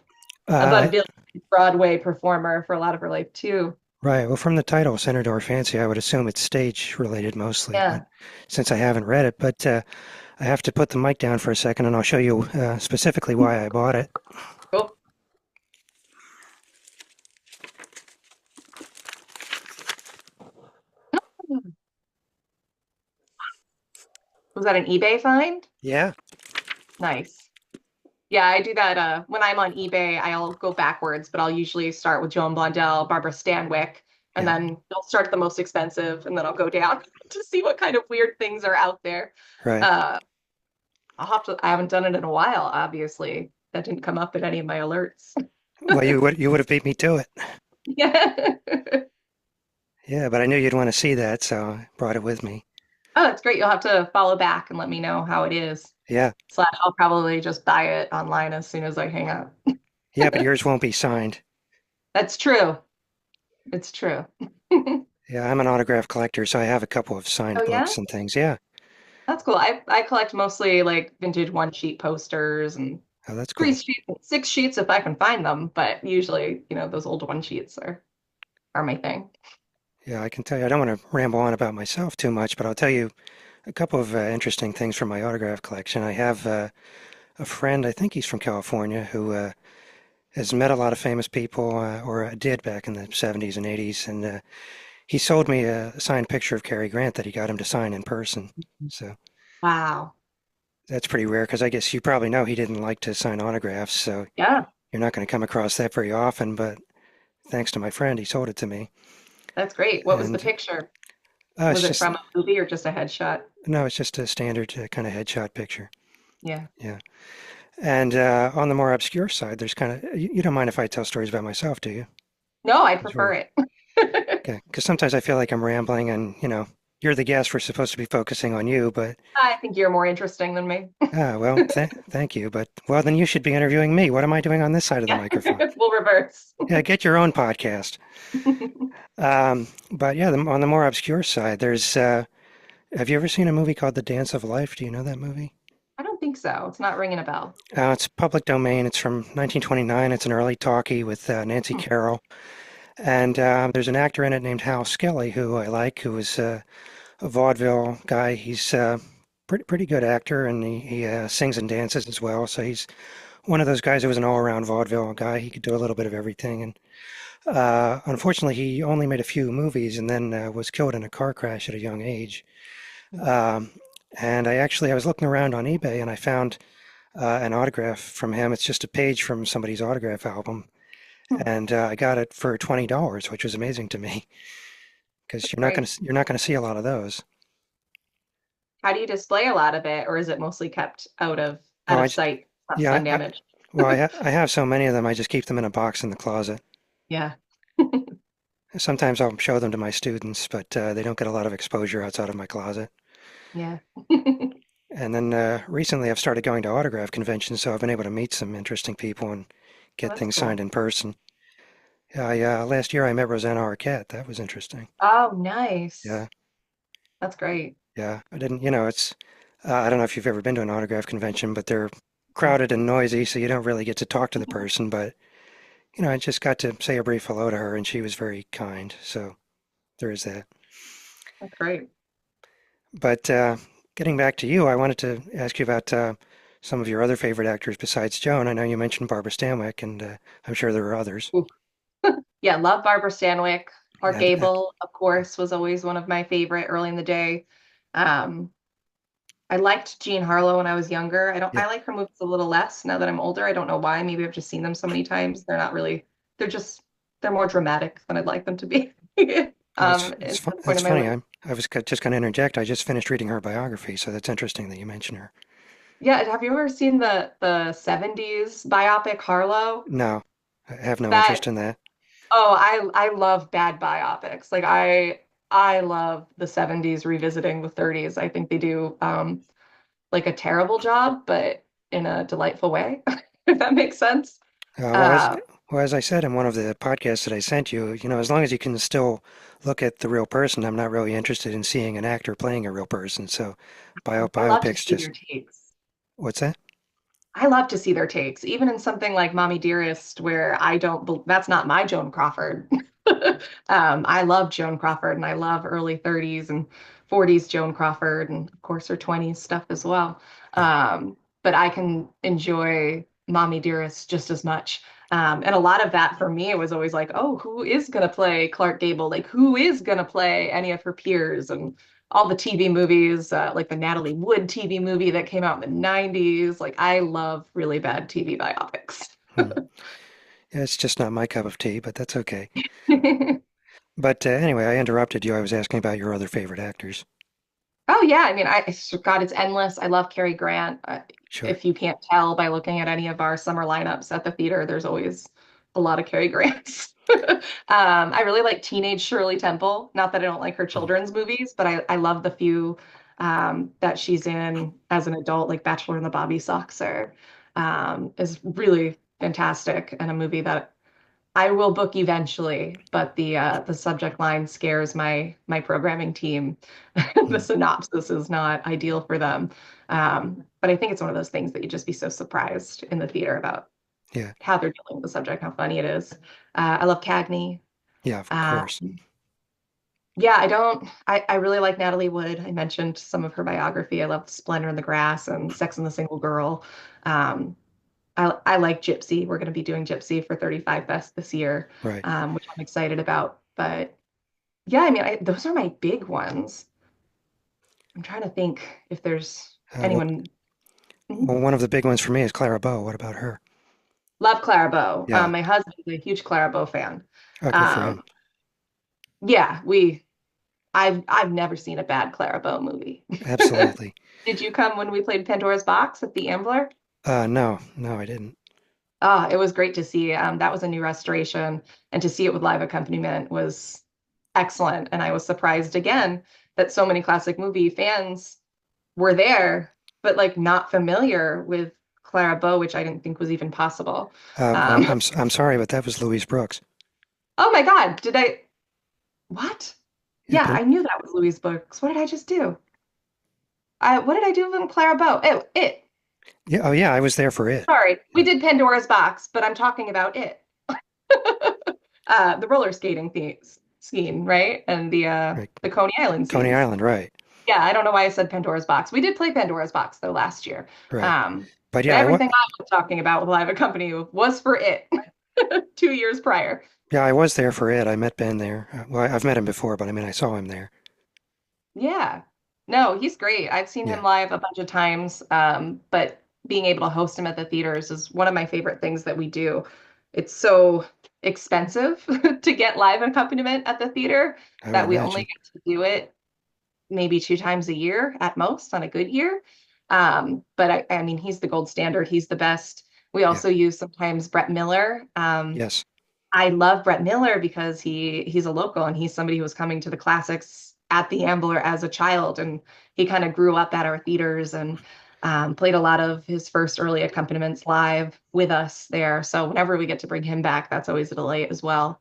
vaudeville Broadway performer for a lot of her life too. right. Well, from the title, Senator or Fancy, I would assume it's stage related mostly, but Yeah, since I haven't read it, but I have to put the mic down for a second, and I'll show you specifically why I bought it. cool. Was that an eBay find? Yeah, Nice. Yeah, I do that when I'm on eBay. I'll go backwards, but I'll usually start with Joan Blondell, Barbara Stanwyck, and yeah, then I'll start at the most expensive, and then I'll go down to see what kind of weird things are out there. right. Uh, I haven't done it in a while, obviously. That didn't come up in any of my alerts. Well, you would have beat me to it. Yeah. Yeah, but I knew you'd want to see that, so I brought it with me. Oh, that's great. You'll have to follow back and let me know how it is. Yeah, Slash, I'll probably just buy it online as soon as I hang up. yeah, but yours won't be signed. That's true. It's true. Yeah, I'm an autograph collector, so I have a couple of signed Oh yeah? books and things. Yeah. That's cool. I collect mostly like vintage one sheet posters and Oh, that's three cool. sheets, 6 sheets if I can find them, but usually, those old one sheets are my thing. Yeah, I can tell you, I don't want to ramble on about myself too much, but I'll tell you a couple of interesting things from my autograph collection. I have a friend, I think he's from California, who has met a lot of famous people, or did back in the 70s and 80s, and he sold me a signed picture of Cary Grant that he got him to sign in person. So Wow. that's pretty rare because I guess you probably know he didn't like to sign autographs, so Yeah, you're not going to come across that very often, but thanks to my friend, he sold it to me. that's great. What was the And picture? it's Was it just, from a movie or just a headshot? no, it's just a standard kind of headshot picture. Yeah. Yeah. And on the more obscure side, there's kind of, you don't mind if I tell stories about myself, do you? No, I Sure. prefer it. Okay. Because sometimes I feel like I'm rambling and, you're the guest. We're supposed to be focusing on you, but, I think you're more interesting than me. well, thank you. But, well, then you should be interviewing me. What am I doing on this side of the Yeah, microphone? we'll reverse. Yeah, get your own podcast. But yeah, on the more obscure side, have you ever seen a movie called The Dance of Life? Do you know that movie? I don't think so. It's not ringing a bell. It's public domain. It's from 1929. It's an early talkie with Nancy Hmm. Carroll. And there's an actor in it named Hal Skelly who I like, who is a vaudeville guy. He's a pretty good actor, and he sings and dances as well. So he's one of those guys who was an all-around vaudeville guy. He could do a little bit of everything. And unfortunately, he only made a few movies and then was killed in a car crash at a young age. Um, and I was looking around on eBay and I found an autograph from him. It's just a page from somebody's autograph album, Hmm. and I got it for $20, which was amazing to me. because Great. you're not gonna see a lot of those. How do you display a lot of it, or is it mostly kept Oh, out of sight, not yeah, sun damage? I have so many of them. I just keep them in a box in the closet. Yeah. Sometimes I'll show them to my students, but they don't get a lot of exposure outside of my closet. Yeah. And then recently I've started going to autograph conventions, so I've been able to meet some interesting people and Oh, get that's things signed cool. in person. Last year I met Rosanna Arquette. That was interesting. Oh, nice. Yeah, That's great. yeah. I didn't, you know, it's, I don't know if you've ever been to an autograph convention, but they're crowded and noisy, so you don't really get to talk to the person. But, you know, I just got to say a brief hello to her, and she was very kind. So there is that. That's great. But getting back to you, I wanted to ask you about some of your other favorite actors besides Joan. I know you mentioned Barbara Stanwyck, and I'm sure there are others. Ooh. Yeah, love Barbara Stanwyck. Clark And Gable, of course, was always one of my favorite early in the day. Um, I liked Jean Harlow when I was younger. yeah, I like her movies a little less now that I'm older. I don't know why. Maybe I've just seen them so many times. They're not really, they're just, they're more dramatic than I'd like them to be. it's At this point that's in my funny. life. I was just going to interject. I just finished reading her biography, so that's interesting that you mention her. Yeah, have you ever seen the 70s biopic Harlow? No, I have no That interest in that. Oh, I love bad biopics. Like I love the 70s revisiting the 30s. I think they do like a terrible job, but in a delightful way, if that makes sense. Uh, well, as Uh, well, as I said in one of the podcasts that I sent you, you know, as long as you can still look at the real person, I'm not really interested in seeing an actor playing a real person. So, I love to biopics see just their takes. what's that? I love to see their takes, even in something like Mommy Dearest, where I don't, that's not my Joan Crawford. I love Joan Crawford and I love early 30s and 40s Joan Crawford and of course her 20s stuff as well. Yeah. But I can enjoy Mommy Dearest just as much. And a lot of that for me, it was always like, oh, who is going to play Clark Gable? Like, who is going to play any of her peers? And all the TV movies, like the Natalie Wood TV movie that came out in the 90s. Like, I love really bad TV biopics. Hmm. Yeah, it's just not my cup of tea, but that's okay. But anyway, I interrupted you. I was asking about your other favorite actors. Oh yeah, I mean, God, it's endless. I love Cary Grant. Sure. If you can't tell by looking at any of our summer lineups at the theater, there's always a lot of Cary Grants. I really like teenage Shirley Temple. Not that I don't like her Hmm. children's movies, but I love the few that she's in as an adult, like Bachelor in the Bobby Soxer, is really fantastic and a movie that I will book eventually, but the subject line scares my programming team. The Hmm. synopsis is not ideal for them. But I think it's one of those things that you just be so surprised in the theater about Yeah. how they're dealing with the subject, how funny it is. I love Cagney. Yeah, of Uh, course. yeah, I really like Natalie Wood. I mentioned some of her biography. I love Splendor in the Grass and Sex and the Single Girl. Um, I like Gypsy. We're going to be doing Gypsy for 35 Fest this year, Right. which I'm excited about. But yeah, I mean, those are my big ones. I'm trying to think if there's Uh, well, anyone. Mhm. well, one of the big ones for me is Clara Bow. What about her? Love Clara Bow. Yeah. My husband is a huge Clara Bow fan. Oh, good for Um, him. yeah, I've never seen a bad Clara Bow movie. Absolutely. Did you come when we played Pandora's Box at the Ambler? No, no, I didn't. Ah, it was great to see. That was a new restoration, and to see it with live accompaniment was excellent. And I was surprised again that so many classic movie fans were there, but like not familiar with Clara Bow, which I didn't think was even possible. Well, Um, I'm sorry, but that was Louise Brooks. oh my God, did I? What? Yeah, Yeah, I knew that was Louise Books. What did I just do? What did I do with Clara Bow? Oh, it. yeah, oh yeah, I was there for it. Sorry, we Yeah, did Pandora's Box, but I'm talking about it. The roller skating scheme, right? And right. the Coney Island Coney scenes. Island, right, Yeah, I don't know why I said Pandora's Box. We did play Pandora's Box though last year. right. Um, But but yeah, everything I was talking about with Live Company was for it 2 years prior. I was there for it. I met Ben there. Well, I've met him before, but I mean, I saw him there. Yeah. No, he's great. I've seen Yeah, him live a bunch of times, but being able to host him at the theaters is one of my favorite things that we do. It's so expensive to get live accompaniment at the theater, I would that we only imagine. get to do it maybe 2 times a year at most on a good year. But I mean, he's the gold standard. He's the best. We Yeah. also use sometimes Brett Miller. Yes. I love Brett Miller because he's a local and he's somebody who was coming to the classics at the Ambler as a child, and he kind of grew up at our theaters and played a lot of his first early accompaniments live with us there. So whenever we get to bring him back, that's always a delight as well.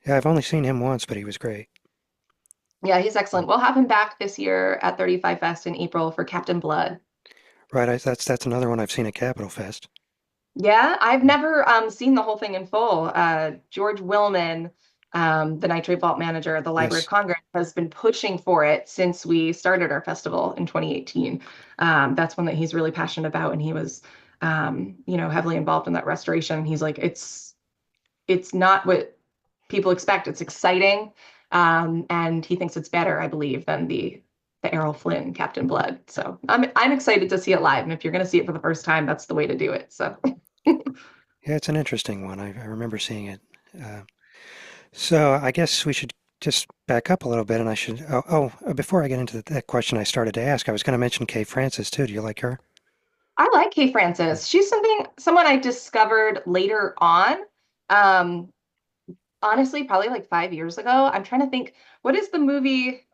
Yeah, I've only seen him once, but he was great. Yeah, he's excellent. We'll have him back this year at 35 Fest in April for Captain Blood. Right. That's another one I've seen at Capitol Fest. Yeah, I've never seen the whole thing in full. George Willman, the Nitrate Vault manager at the Library of Yes. Congress, has been pushing for it since we started our festival in 2018. That's one that he's really passionate about, and he was, heavily involved in that restoration. He's like, it's not what people expect. It's exciting, and he thinks it's better, I believe, than the Errol Flynn Captain Blood. So I'm excited to see it live, and if you're going to see it for the first time, that's the way to do it. So. Yeah, it's an interesting one. I remember seeing it. Uh, so I guess we should just back up a little bit, and I should. Before I get into that question I started to ask, I was going to mention Kay Francis too. Do you like her? I like Kay Francis. She's someone I discovered later on. Um, Honestly, probably like 5 years ago. I'm trying to think, what is the movie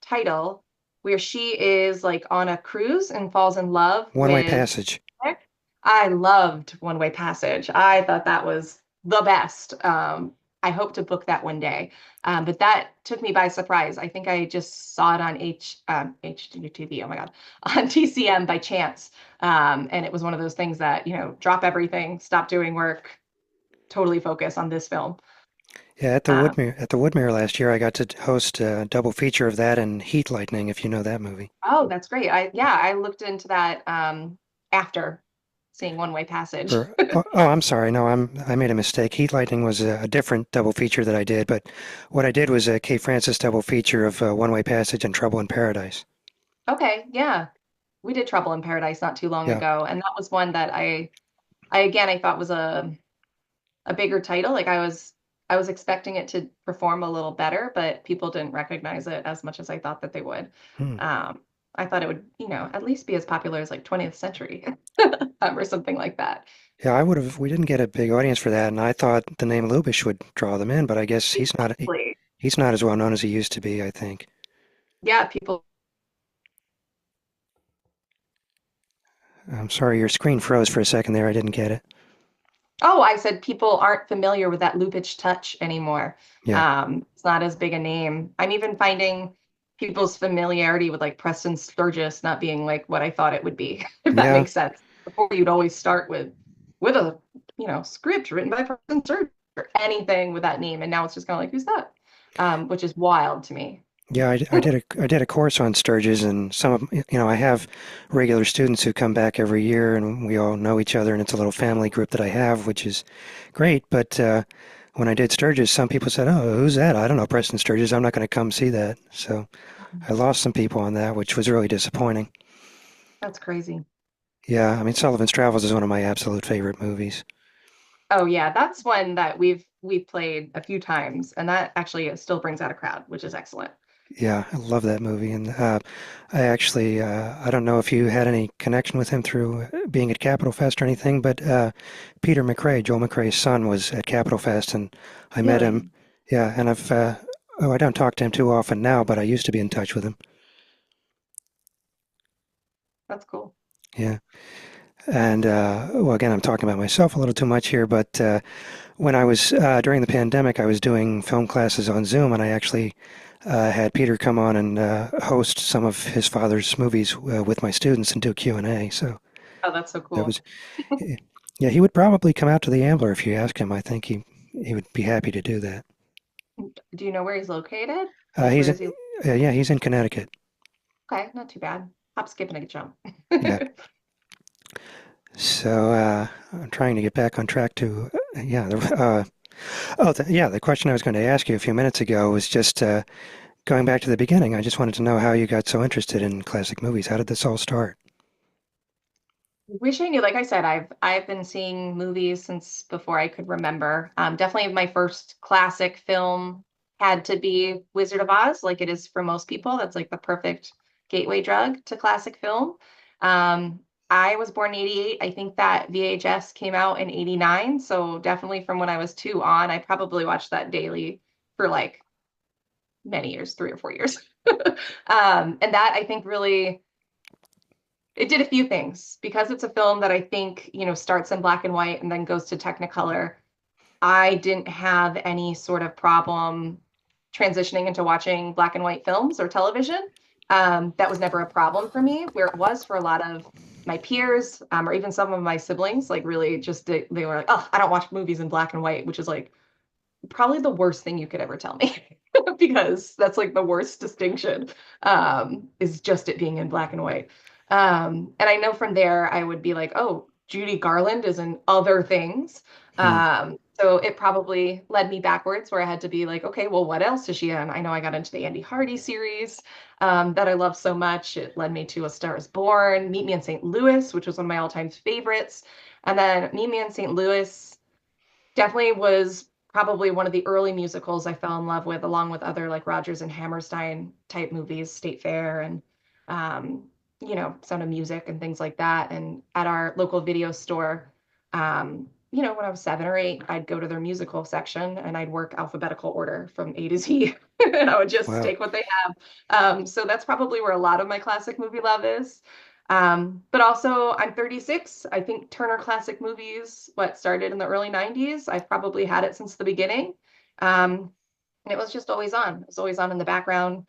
title where she is like on a cruise and falls in love One Way with Passage. Nick? I loved One Way Passage. I thought that was the best. I hope to book that one day. But that took me by surprise. I think I just saw it on HGTV, oh my God, on TCM by chance. And it was one of those things that, drop everything, stop doing work, totally focus on this film. Yeah, Um, At the Woodmere last year, I got to host a double feature of that and Heat Lightning, if you know that movie. oh, that's great. I looked into that after seeing One Way Passage. I'm sorry. No, I made a mistake. Heat Lightning was a different double feature that I did, but what I did was a Kay Francis double feature of One Way Passage and Trouble in Paradise. Okay, yeah. We did Trouble in Paradise not too long Yeah. ago, and that was one that I thought was a bigger title. Like I was expecting it to perform a little better, but people didn't recognize it as much as I thought that they would. Hmm. I thought it would, at least be as popular as like 20th Century or something like that. Yeah, we didn't get a big audience for that, and I thought the name Lubish would draw them in, but I guess Exactly. he's not as well known as he used to be, I think. Yeah, people. I'm sorry, your screen froze for a second there. I didn't get it. Oh, I said people aren't familiar with that Lubitsch touch anymore. Yeah. It's not as big a name. I'm even finding people's familiarity with like Preston Sturgis not being like what I thought it would be, if that Yeah. makes sense. Before you'd always start with a script written by Preston Sturgis or anything with that name, and now it's just kind of like who's that? Which is wild to me. Yeah, I did a course on Sturges, and I have regular students who come back every year, and we all know each other, and it's a little family group that I have, which is great. But when I did Sturges, some people said, "Oh, who's that? I don't know Preston Sturges. I'm not going to come see that." So I lost some people on that, which was really disappointing. That's crazy. Yeah, I mean, Sullivan's Travels is one of my absolute favorite movies. Oh yeah, that's one that we've played a few times, and that actually still brings out a crowd, which is excellent. Yeah, I love that movie, and I don't know if you had any connection with him through being at Capitol Fest or anything, but Peter McRae, Joel McRae's son, was at Capitol Fest, and I met Really? him. Yeah, and I don't talk to him too often now, but I used to be in touch with him. That's cool. Yeah, and well, again, I'm talking about myself a little too much here, but when I was during the pandemic, I was doing film classes on Zoom, and I actually had Peter come on and host some of his father's movies with my students and do Q&A. So Oh, that's so that cool. was, yeah, he would probably come out to the Ambler if you ask him. I think he would be happy to do that. Do you know where he's located? Uh, Like, he's where in, is he? yeah, he's in Connecticut. Okay, not too bad. Hop, skip, and a jump. Yeah. So I'm trying to get back on track to yeah. The question I was going to ask you a few minutes ago was just going back to the beginning. I just wanted to know how you got so interested in classic movies. How did this all start? Wish I knew. Like I said, I've been seeing movies since before I could remember. Definitely my first classic film had to be Wizard of Oz, like it is for most people. That's like the perfect gateway drug to classic film. Um, I was born in 88. I think that VHS came out in 89. So definitely from when I was two on, I probably watched that daily for like many years, 3 or 4 years. And that I think really it did a few things because it's a film that I think, starts in black and white and then goes to Technicolor. I didn't have any sort of problem transitioning into watching black and white films or television. That was never a problem for me, where it was for a lot of my peers, or even some of my siblings, like really just they were like, oh, I don't watch movies in black and white, which is like probably the worst thing you could ever tell me because that's like the worst distinction, is just it being in black and white. And I know from there I would be like, oh, Judy Garland is in other things. Hmm. So it probably led me backwards where I had to be like, okay, well, what else is she in? I know I got into the Andy Hardy series, that I love so much. It led me to A Star is Born, Meet Me in St. Louis, which was one of my all-time favorites. And then Meet Me in St. Louis definitely was probably one of the early musicals I fell in love with, along with other like Rodgers and Hammerstein type movies, State Fair and Sound of Music and things like that. And at our local video store, when I was 7 or 8, I'd go to their musical section and I'd work alphabetical order from A to Z, and I would just Wow. take what they have. So that's probably where a lot of my classic movie love is. But also, I'm 36. I think Turner Classic Movies, what started in the early 90s. I've probably had it since the beginning. And it was just always on. It was always on in the background.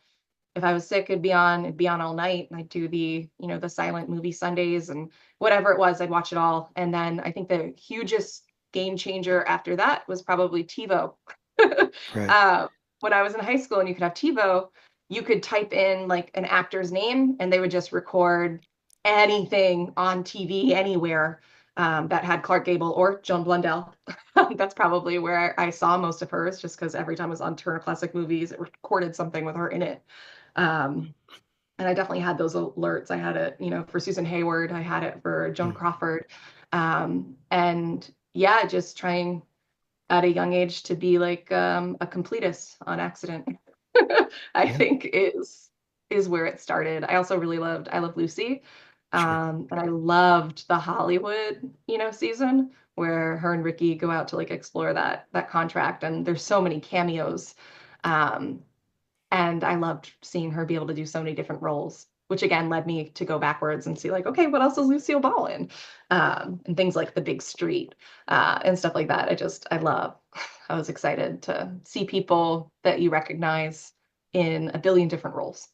If I was sick, it'd be on all night. And I'd do the silent movie Sundays and whatever it was, I'd watch it all. And then I think the hugest game changer after that was probably TiVo. Right. uh, when I was in high school and you could have TiVo, you could type in like an actor's name and they would just record anything on TV anywhere, that had Clark Gable or Joan Blondell. That's probably where I saw most of hers, just because every time it was on Turner Classic Movies, it recorded something with her in it. Um, and I definitely had those alerts. I had it, for Susan Hayward. I had it for Joan Hmm. Crawford. And yeah, just trying at a young age to be like, a completist on accident. I Yeah. think is where it started. I also really loved I Love Lucy. Sure. And I loved the Hollywood, season where her and Ricky go out to like explore that contract, and there's so many cameos. Um, and I loved seeing her be able to do so many different roles, which again led me to go backwards and see like, okay, what else is Lucille Ball in? And things like The Big Street, and stuff like that. I love. I was excited to see people that you recognize in a billion different roles.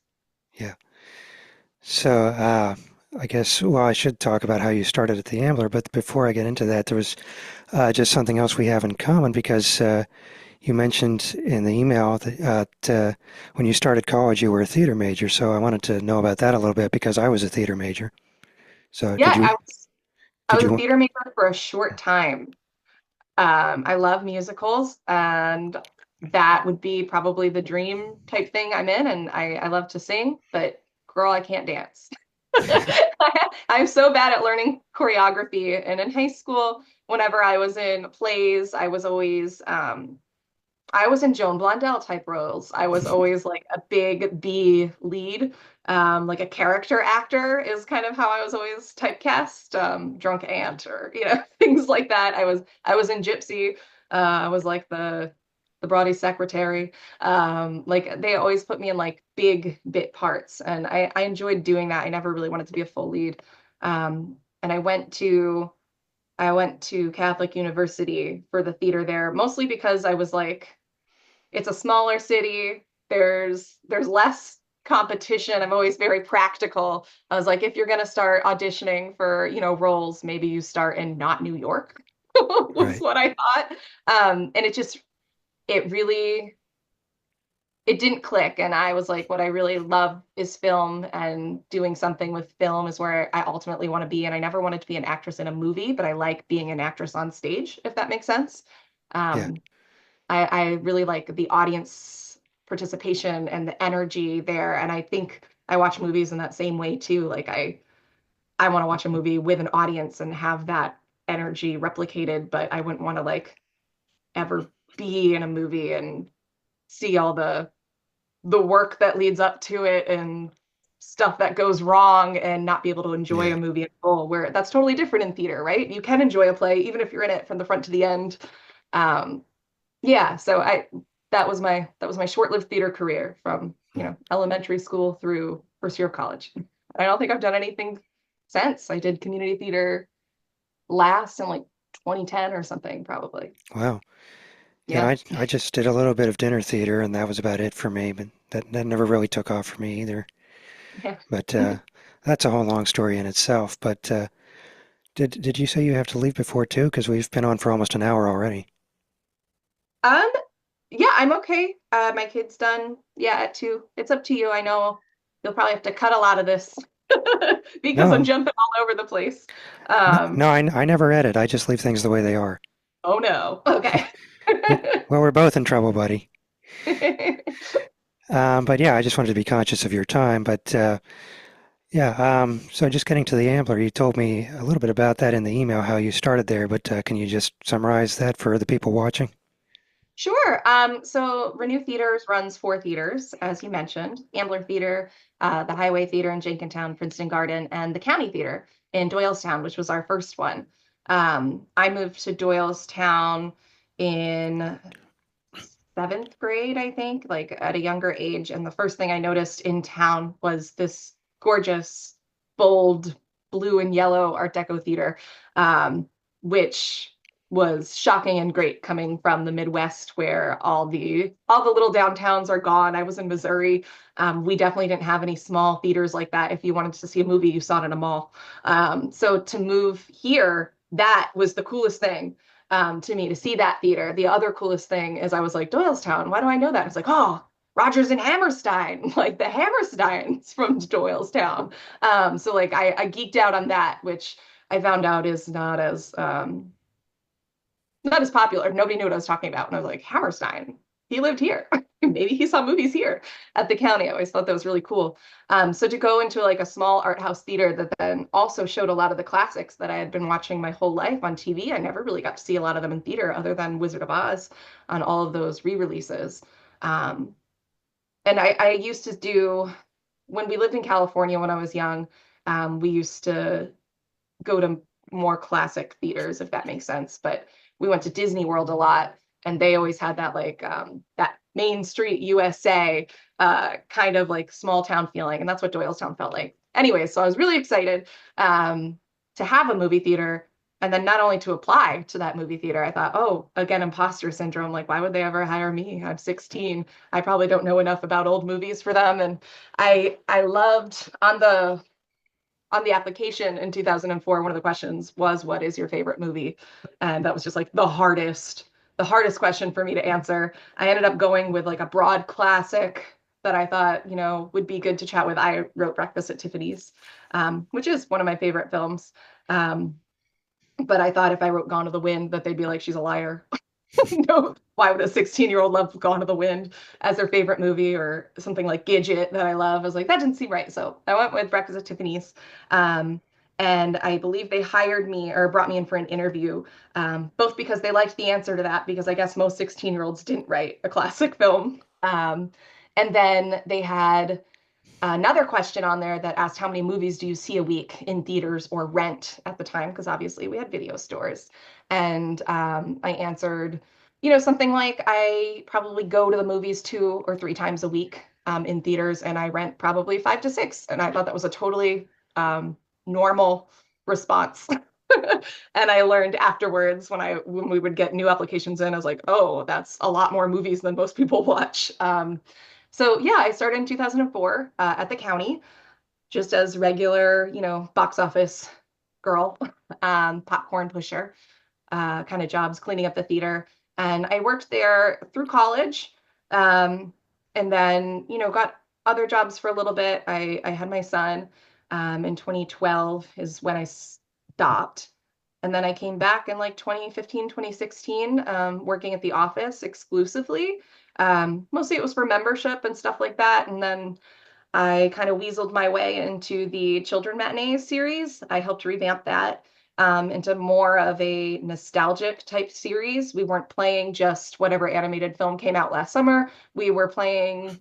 Yeah. So, I guess, well, I should talk about how you started at the Ambler, but before I get into that, there was just something else we have in common because you mentioned in the email that when you started college, you were a theater major. So I wanted to know about that a little bit because I was a theater major. So Yeah, I did was a you, theater major for a short time. I love musicals, and that would be probably the dream type thing I'm in. And I love to sing, but girl, I can't dance. I'm so bad at learning choreography. And in high school, whenever I was in plays, I was in Joan Blondell type roles. I was always like a big B lead, like a character actor is kind of how I was always typecast, drunk aunt or things like that. I was in Gypsy. I was like the Brawdy secretary. Like they always put me in like big bit parts, and I enjoyed doing that. I never really wanted to be a full lead. And I went to Catholic University for the theater there, mostly because I was like, it's a smaller city. There's less competition. I'm always very practical. I was like, if you're gonna start auditioning for, roles, maybe you start in not New York, was right? what I thought. And it really, it didn't click. And I was like, what I really love is film, and doing something with film is where I ultimately want to be. And I never wanted to be an actress in a movie, but I like being an actress on stage, if that makes sense. Yeah. Um, I really like the audience participation and the energy there. And I think I watch movies in that same way too. Like I want to watch a movie with an audience and have that energy replicated, but I wouldn't want to like ever be in a movie and see all the work that leads up to it and stuff that goes wrong and not be able to enjoy Yeah. a movie at all, where that's totally different in theater, right? You can enjoy a play even if you're in it from the front to the end. Um, yeah, so I that was my short-lived theater career from, elementary school through first year of college. I don't think I've done anything since. I did community theater last in like 2010 or something, probably. Wow. Yeah, Yeah. I just did a little bit of dinner theater, and that was about it for me. But that never really took off for me either. Yeah. But that's a whole long story in itself. But did you say you have to leave before two? Because we've been on for almost an hour already. Um, yeah, I'm okay. My kid's done, yeah, at 2. It's up to you. I know you'll probably have to cut a lot of this because I'm No, jumping all over the place. no, Um, no. I never edit. I just leave things the way they are. oh no. Okay. Well, we're both in trouble, buddy. But yeah, I just wanted to be conscious of your time. But yeah, so just getting to the Ambler, you told me a little bit about that in the email, how you started there. But can you just summarize that for the people watching? Sure. So Renew Theaters runs 4 theaters, as you mentioned, Ambler Theater, the Highway Theater in Jenkintown, Princeton Garden, and the County Theater in Doylestown, which was our first one. I moved to Doylestown in 7th grade, I think, like at a younger age. And the first thing I noticed in town was this gorgeous, bold blue and yellow Art Deco theater, which was shocking and great coming from the Midwest where all the little downtowns are gone. I was in Missouri. We definitely didn't have any small theaters like that. If you wanted to see a movie, you saw it in a mall. So to move here, that was the coolest thing to me to see that theater. The other coolest thing is I was like, Doylestown, why do I know that? It's like, oh, Rogers and Hammerstein, like the Hammersteins from Doylestown. So like I geeked out on that, which I found out is not as popular. Nobody knew what I was talking about. And I was like, Hammerstein, he lived here. Maybe he saw movies here at the county. I always thought that was really cool. So to go into like a small art house theater that then also showed a lot of the classics that I had been watching my whole life on TV. I never really got to see a lot of them in theater other than Wizard of Oz on all of those re-releases. Um, and I used to do, when we lived in California when I was young, we used to go to more classic theaters, if that makes sense. But we went to Disney World a lot, and they always had that like that Main Street USA kind of like small town feeling, and that's what Doylestown felt like. Anyway, so I was really excited to have a movie theater. And then not only to apply to that movie theater, I thought, oh, again, imposter syndrome. Like, why would they ever hire me? I'm 16. I probably don't know enough about old movies for them. And I loved on the application in 2004, one of the questions was, what is your favorite movie? And that was just like the hardest question for me to answer. I ended up going with like a broad classic that I thought, would be good to chat with. I wrote Breakfast at Tiffany's, which is one of my favorite films. Um, but I thought if I wrote Gone to the Wind, that they'd be like, she's a liar. No, why would a 16-year-old love Gone to the Wind as their favorite movie, or something like Gidget that I love? I was like, that didn't seem right. So I went with Breakfast at Tiffany's. Um, and I believe they hired me or brought me in for an interview, both because they liked the answer to that, because I guess most 16-year-olds didn't write a classic film. And then they had another question on there that asked how many movies do you see a week in theaters or rent at the time, because obviously we had video stores. And I answered, something like I probably go to the movies 2 or 3 times a week in theaters, and I rent probably 5 to 6. And I thought that was a totally normal response. And I learned afterwards when we would get new applications in, I was like, oh, that's a lot more movies than most people watch. So yeah, I started in 2004 at the county, just as regular, box office girl, popcorn pusher, kind of jobs, cleaning up the theater. And I worked there through college, um, and then, got other jobs for a little bit. I had my son in 2012 is when I stopped. And then I came back in like 2015, 2016, working at the office exclusively. Mostly it was for membership and stuff like that. And then I kind of weaseled my way into the children matinee series. I helped revamp that into more of a nostalgic type series. We weren't playing just whatever animated film came out last summer. We were playing,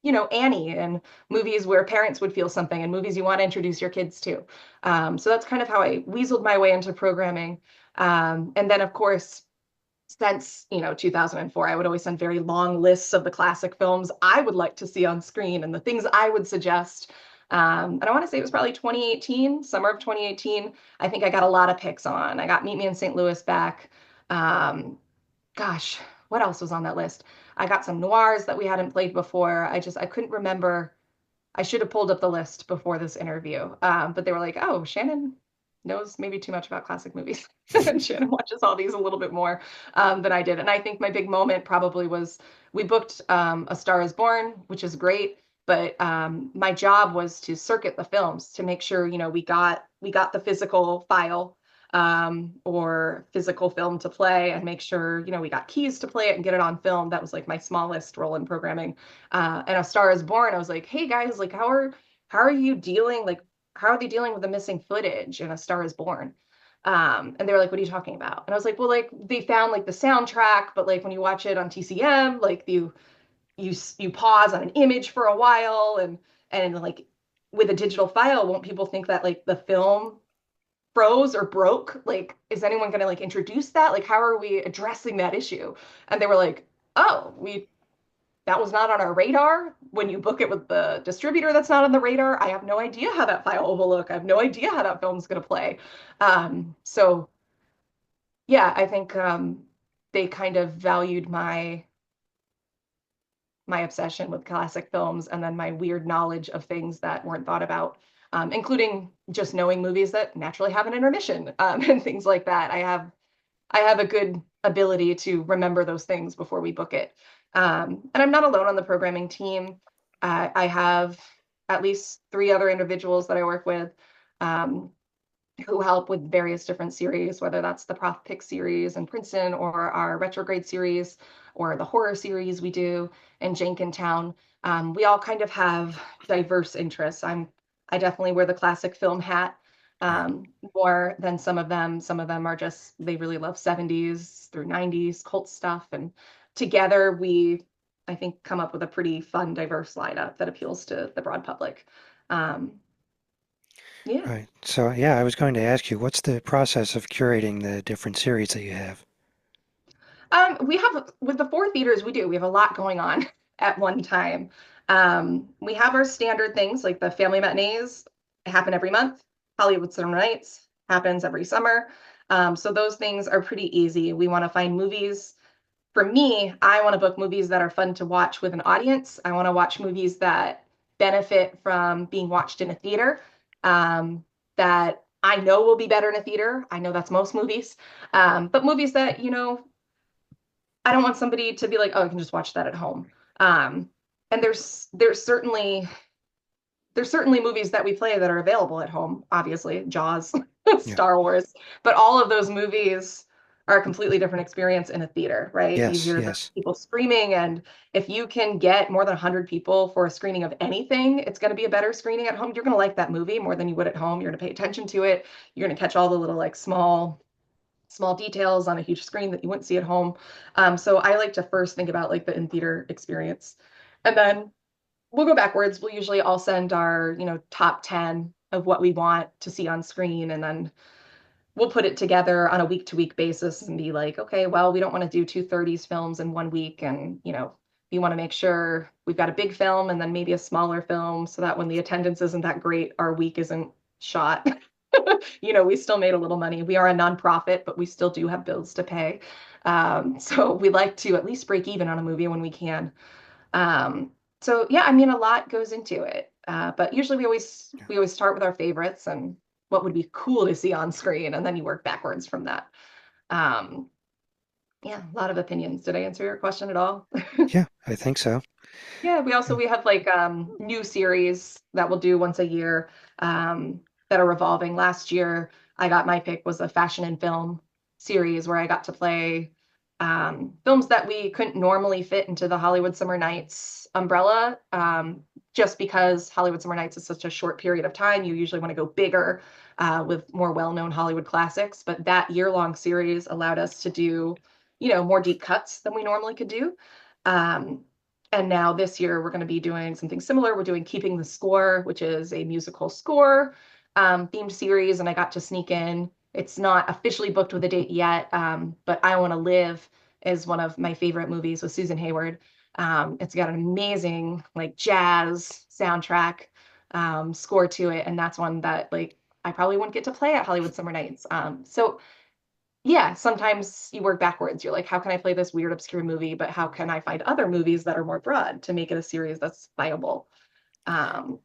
Annie and movies where parents would feel something and movies you want to introduce your kids to. So that's kind of how I weaseled my way into programming. And then, of course, since 2004, I would always send very long lists of the classic films I would like to see on screen and the things I would suggest. And I want to say it was probably 2018, summer of 2018. I think I got a lot of picks on. I got Meet Me in St. Louis back. Um, Gosh, what else was on that list? I got some noirs that we hadn't played before. I couldn't remember. I should have pulled up the list before this interview. But they were like, oh, Shannon knows maybe too much about classic movies. And Shannon watches all these a little bit more than I did. And I think my big moment probably was we booked A Star is Born, which is great. But my job was to circuit the films to make sure, we got the physical file or physical film to play and make sure, we got keys to play it and get it on film. That was like my smallest role in programming. And A Star is Born, I was like, hey guys, like how are you dealing, like how are they dealing with the missing footage in A Star is Born? And they were like, what are you talking about? And I was like, well, like they found like the soundtrack, but like when you watch it on TCM, like you pause on an image for a while and like with a digital file, won't people think that like the film froze or broke? Like, is anyone going to like introduce that? Like, how are we addressing that issue? And they were like, oh, we that was not on our radar. When you book it with the distributor, that's not on the radar. I have no idea how that file will look. I have no idea how that film's going to play. So yeah, I think they kind of valued my obsession with classic films and then my weird knowledge of things that weren't thought about, including just knowing movies that naturally have an intermission and things like that. I have a good ability to remember those things before we book it. And I'm not alone on the programming team. I have at least three other individuals that I work with um, who help with various different series, whether that's the Prof Pick series in Princeton or our retrograde series or the horror series we do in Jenkintown. We all kind of have diverse interests. I definitely wear the classic film hat Right. more than some of them. Some of them are just they really love 70s through 90s cult stuff, and together we I think come up with a pretty fun, diverse lineup that appeals to the broad public. Um, yeah. Right. So, yeah, I was going to ask you, what's the process of curating the different series that you have? We have with the four theaters we do. We have a lot going on at one time. We have our standard things like the family matinees happen every month. Hollywood Cinema Nights happens every summer. So those things are pretty easy. We want to find movies. For me, I want to book movies that are fun to watch with an audience. I want to watch movies that benefit from being watched in a theater, that I know will be better in a theater. I know that's most movies. But movies that, I don't want somebody to be like, oh, I can just watch that at home. Um, and there's certainly movies that we play that are available at home, obviously, Jaws, Yeah. Star Wars, but all of those movies are a completely different experience in a theater, right? You Yes, hear the yes. people screaming, and if you can get more than 100 people for a screening of anything, it's going to be a better screening at home. You're going to like that movie more than you would at home. You're going to pay attention to it. You're going to catch all the little like small details on a huge screen that you wouldn't see at home. So I like to first think about like the in-theater experience. And then we'll go backwards. We'll usually all send our, top 10 of what we want to see on screen. And then we'll put it together on a week to week basis and be like, okay, well, we don't want to do two 30s films in 1 week. And, we want to make sure we've got a big film and then maybe a smaller film so that when the attendance isn't that great, our week isn't shot. We still made a little money. We are a nonprofit, but we still do have bills to pay. So we like to at least break even on a movie when we can. Um, so yeah, I mean, a lot goes into it. But usually we always start with our favorites and what would be cool to see on screen, and then you work backwards from that. Um, yeah, a lot of opinions. Did I answer your question at all? Yeah, I think so. Yeah, we also Yeah. we have like new series that we'll do once a year that are revolving. Last year, I got my pick was a fashion and film series where I got to play films that we couldn't normally fit into the Hollywood Summer Nights umbrella. just because Hollywood Summer Nights is such a short period of time, you usually want to go bigger with more well-known Hollywood classics. But that year-long series allowed us to do, more deep cuts than we normally could do. Um, and now this year we're going to be doing something similar. We're doing Keeping the Score, which is a musical score themed series, and I got to sneak in. It's not officially booked with a date yet, but I Want to Live is one of my favorite movies with Susan Hayward. It's got an amazing like jazz soundtrack score to it, and that's one that like I probably wouldn't get to play at Hollywood Summer Nights. So yeah, sometimes you work backwards. You're like, how can I play this weird, obscure movie, but how can I find other movies that are more broad to make it a series that's viable? Um,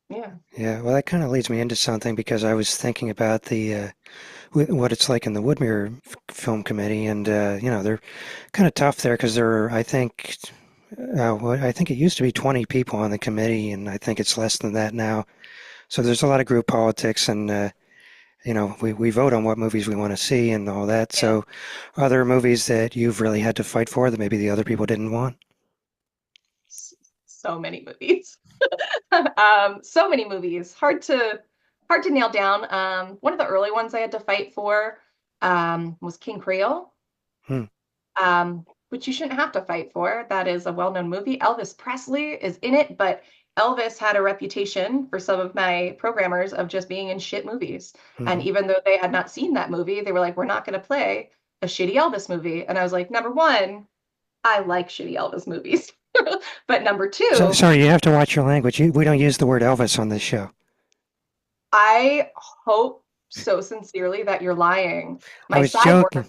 yeah. Yeah, well, that kind of leads me into something because I was thinking about the what it's like in the Woodmere Film Committee, and they're kind of tough there because there are, I think, I think it used to be 20 people on the committee, and I think it's less than that now. So there's a lot of group politics, and we vote on what movies we want to see and all that. Yeah. So, are there movies that you've really had to fight for that maybe the other people didn't want? So many movies. So many movies. Hard to nail down. One of the early ones I had to fight for was King Creole, Hmm. which you shouldn't have to fight for. That is a well-known movie. Elvis Presley is in it, but Elvis had a reputation for some of my programmers of just being in shit movies. And Hmm. even though they had not seen that movie, they were like, "We're not going to play a shitty Elvis movie." And I was like, number one, I like shitty Elvis movies. But number So, two, sorry, you have to watch your language. We don't use the word Elvis on this show. I hope so sincerely that you're lying. I My was side joking. work,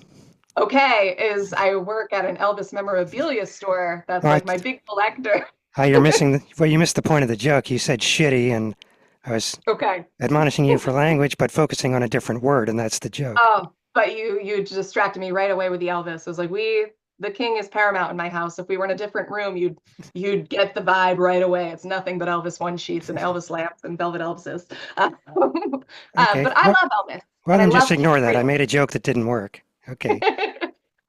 okay, is I work at an Elvis memorabilia store. That's All like right, my big collector. you're missing. Well, you missed the point of the joke. You said shitty, and I was Okay. admonishing you for language, but focusing on a different word, and that's the joke. Oh, but you distracted me right away with the Elvis. It was like the king is paramount in my house. If we were in a different room, you'd get the vibe right away. It's nothing but Elvis one sheets and Elvis lamps and velvet Elvises. Okay. But I love Elvis Well, and I then just love King ignore that. I Creole. made a joke that didn't work. Okay.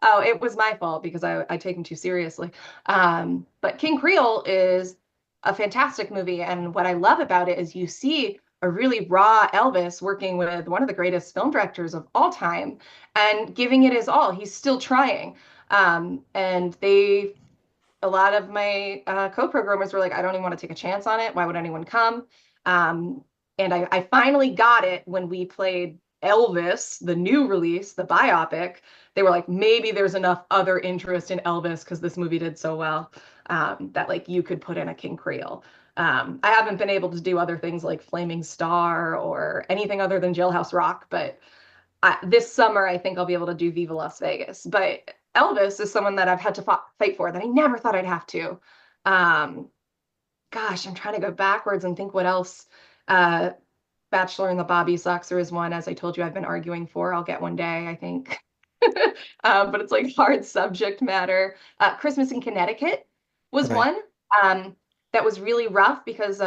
Oh, it was my fault because I take him too seriously. But King Creole is a fantastic movie, and what I love about it is you see a really raw Elvis working with one of the greatest film directors of all time and giving it his all. He's still trying. And a lot of my co-programmers were like, I don't even want to take a chance on it. Why would anyone come? Um, and I finally got it when we played Elvis, the new release, the biopic. They were like, maybe there's enough other interest in Elvis because this movie did so well that like you could put in a King Creole. I haven't been able to do other things like Flaming Star or anything other than Jailhouse Rock, but this summer, I think I'll be able to do Viva Las Vegas. But Elvis is someone that I've had to fight for that I never thought I'd have to. Um, Gosh, I'm trying to go backwards and think what else. Uh, Bachelor in the Bobby Soxer is one, as I told you, I've been arguing for. I'll get one day, I think. But it's like hard subject matter. Christmas in Connecticut was Right. one um, that was really rough because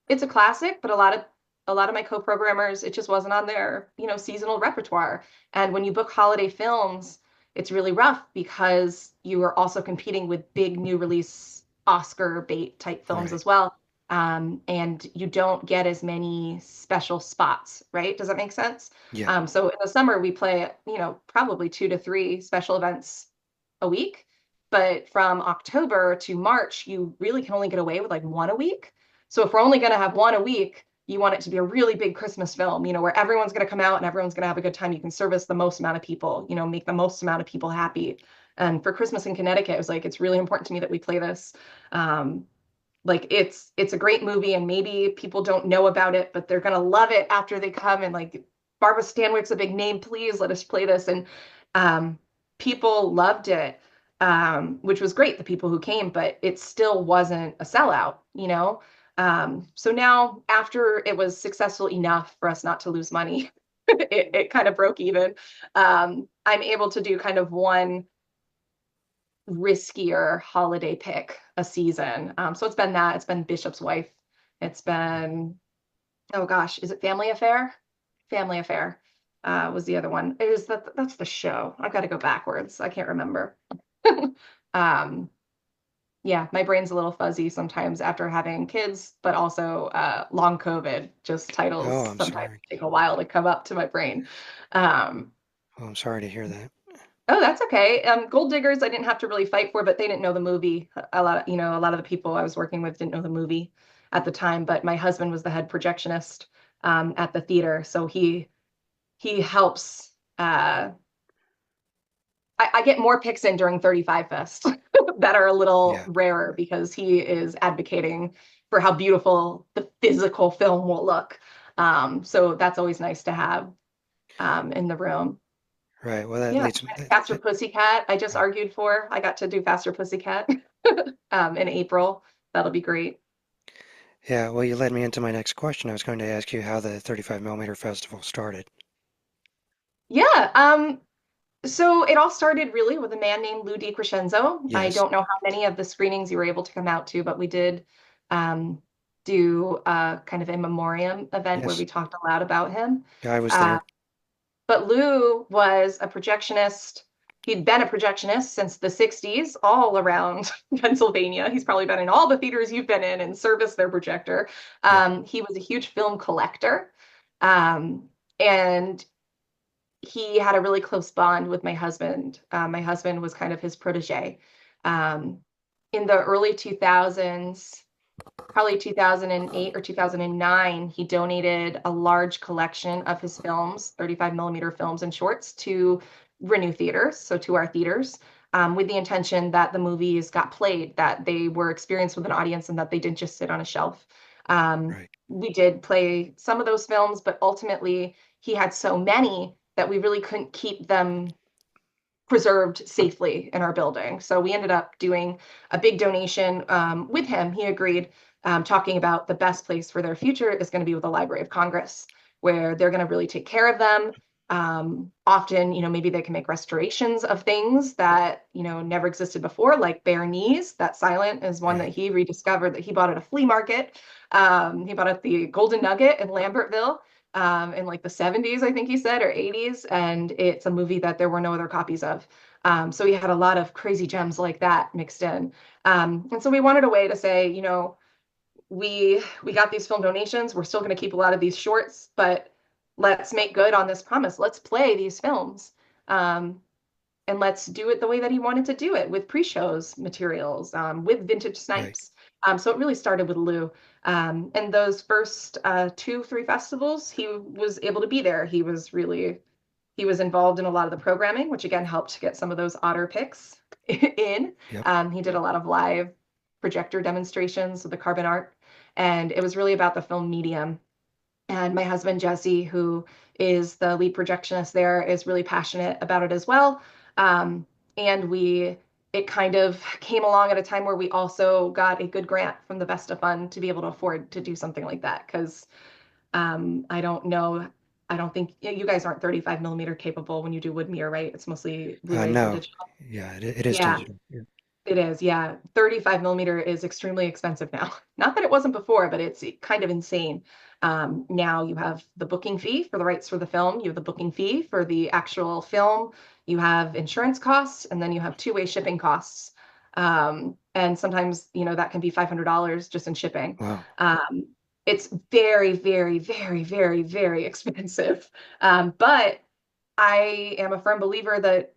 it's a classic, but a lot of my co-programmers, it just wasn't on their seasonal repertoire. And when you book holiday films, it's really rough because you are also competing with big new release Oscar bait type films Right. as well. And you don't get as many special spots, right? Does that make sense? Yeah. So in the summer, we play, probably 2 to 3 special events a week. But from October to March, you really can only get away with like one a week. So if we're only going to have one a week, you want it to be a really big Christmas film, where everyone's going to come out and everyone's going to have a good time. You can service the most amount of people, make the most amount of people happy. And for Christmas in Connecticut, it was like, it's really important to me that we play this. Um, like it's a great movie and maybe people don't know about it, but they're gonna love it after they come and like Barbara Stanwyck's a big name, please let us play this. And um, people loved it, which was great, the people who came, but it still wasn't a sellout. So now after it was successful enough for us not to lose money, it kind of broke even. I'm able to do kind of one riskier holiday pick a season. So it's been that. It's been Bishop's Wife. It's been, oh gosh, is it Family Affair? Family Affair was the other one. It is that's the show. I've got to go backwards. I can't remember. um, Yeah, my brain's a little fuzzy sometimes after having kids, but also long COVID. Just titles Oh, I'm sometimes sorry. take a while to come up to my brain. Um, Oh, I'm sorry to hear that. oh, that's okay. Gold Diggers, I didn't have to really fight for, but they didn't know the movie. A lot of the people I was working with didn't know the movie at the time. But my husband was the head projectionist at the theater, so he helps. I get more picks in during 35 Fest that are a little Yeah, rarer because he is advocating for how beautiful the physical film will look. So that's always nice to have in the room. right. Well, that Yeah, leads me. Faster Pussycat, I just Oh, argued for. I got to do Faster Pussycat in April. That'll be great. yeah, well, you led me into my next question. I was going to ask you how the 35 millimeter festival started. Yeah, so it all started really with a man named Lou DiCrescenzo. I Yes, don't know how many of the screenings you were able to come out to, but we did um, do a kind of in memoriam event where yes, we talked a lot about him. yeah, I was Uh, there. but Lou was a projectionist. He'd been a projectionist since the 60s all around Pennsylvania. He's probably been in all the theaters you've been in and serviced their projector. Yep, He was a huge film collector. And he had a really close bond with my husband. My husband was kind of his protege. Um, in the early 2000s, probably 2008 or 2009, he donated a large collection of his films, 35 millimeter films and shorts, to Renew Theaters, so to our theaters, with the intention that the movies got played, that they were experienced with an audience, and that they didn't just sit on a shelf. right. We did play some of those films, but ultimately he had so many that we really couldn't keep them preserved safely in our building. So we ended up doing a big donation with him. He agreed, talking about the best place for their future is going to be with the Library of Congress, where they're going to really take care of them. Often, maybe they can make restorations of things that, never existed before, like bare knees. That silent is one that Right. he rediscovered that he bought at a flea market. He bought at the Golden Nugget in Lambertville in like the 70s, I think he said, or 80s. And it's a movie that there were no other copies of. So he had a lot of crazy gems like that mixed in. And so we wanted a way to say, we got these film donations. We're still going to keep a lot of these shorts, but let's make good on this promise. Let's play these films. Um, and let's do it the way that he wanted to do it with pre-shows materials, with vintage Right. snipes. So it really started with Lou. And those first 2, 3 festivals, he was able to be there. He was involved in a lot of the programming, which again helped get some of those otter picks in. Yep. He did a lot of live projector demonstrations of the carbon art, and it was really about the film medium. And my husband, Jesse, who is the lead projectionist there, is really passionate about it as well. Um, and it kind of came along at a time where we also got a good grant from the Vesta Fund to be able to afford to do something like that. Because I don't know, I don't think you guys aren't 35 millimeter capable when you do wood mirror, right? It's mostly Blu-rays and No. digital. Yeah, it is Yeah. digital. Yeah. It is, yeah. 35 millimeter is extremely expensive now. Not that it wasn't before, but it's kind of insane. Now you have the booking fee for the rights for the film, you have the booking fee for the actual film, you have insurance costs, and then you have two-way shipping costs. And sometimes, that can be $500 just in shipping. Wow. Um, it's very, very, very, very, very expensive. But I am a firm believer that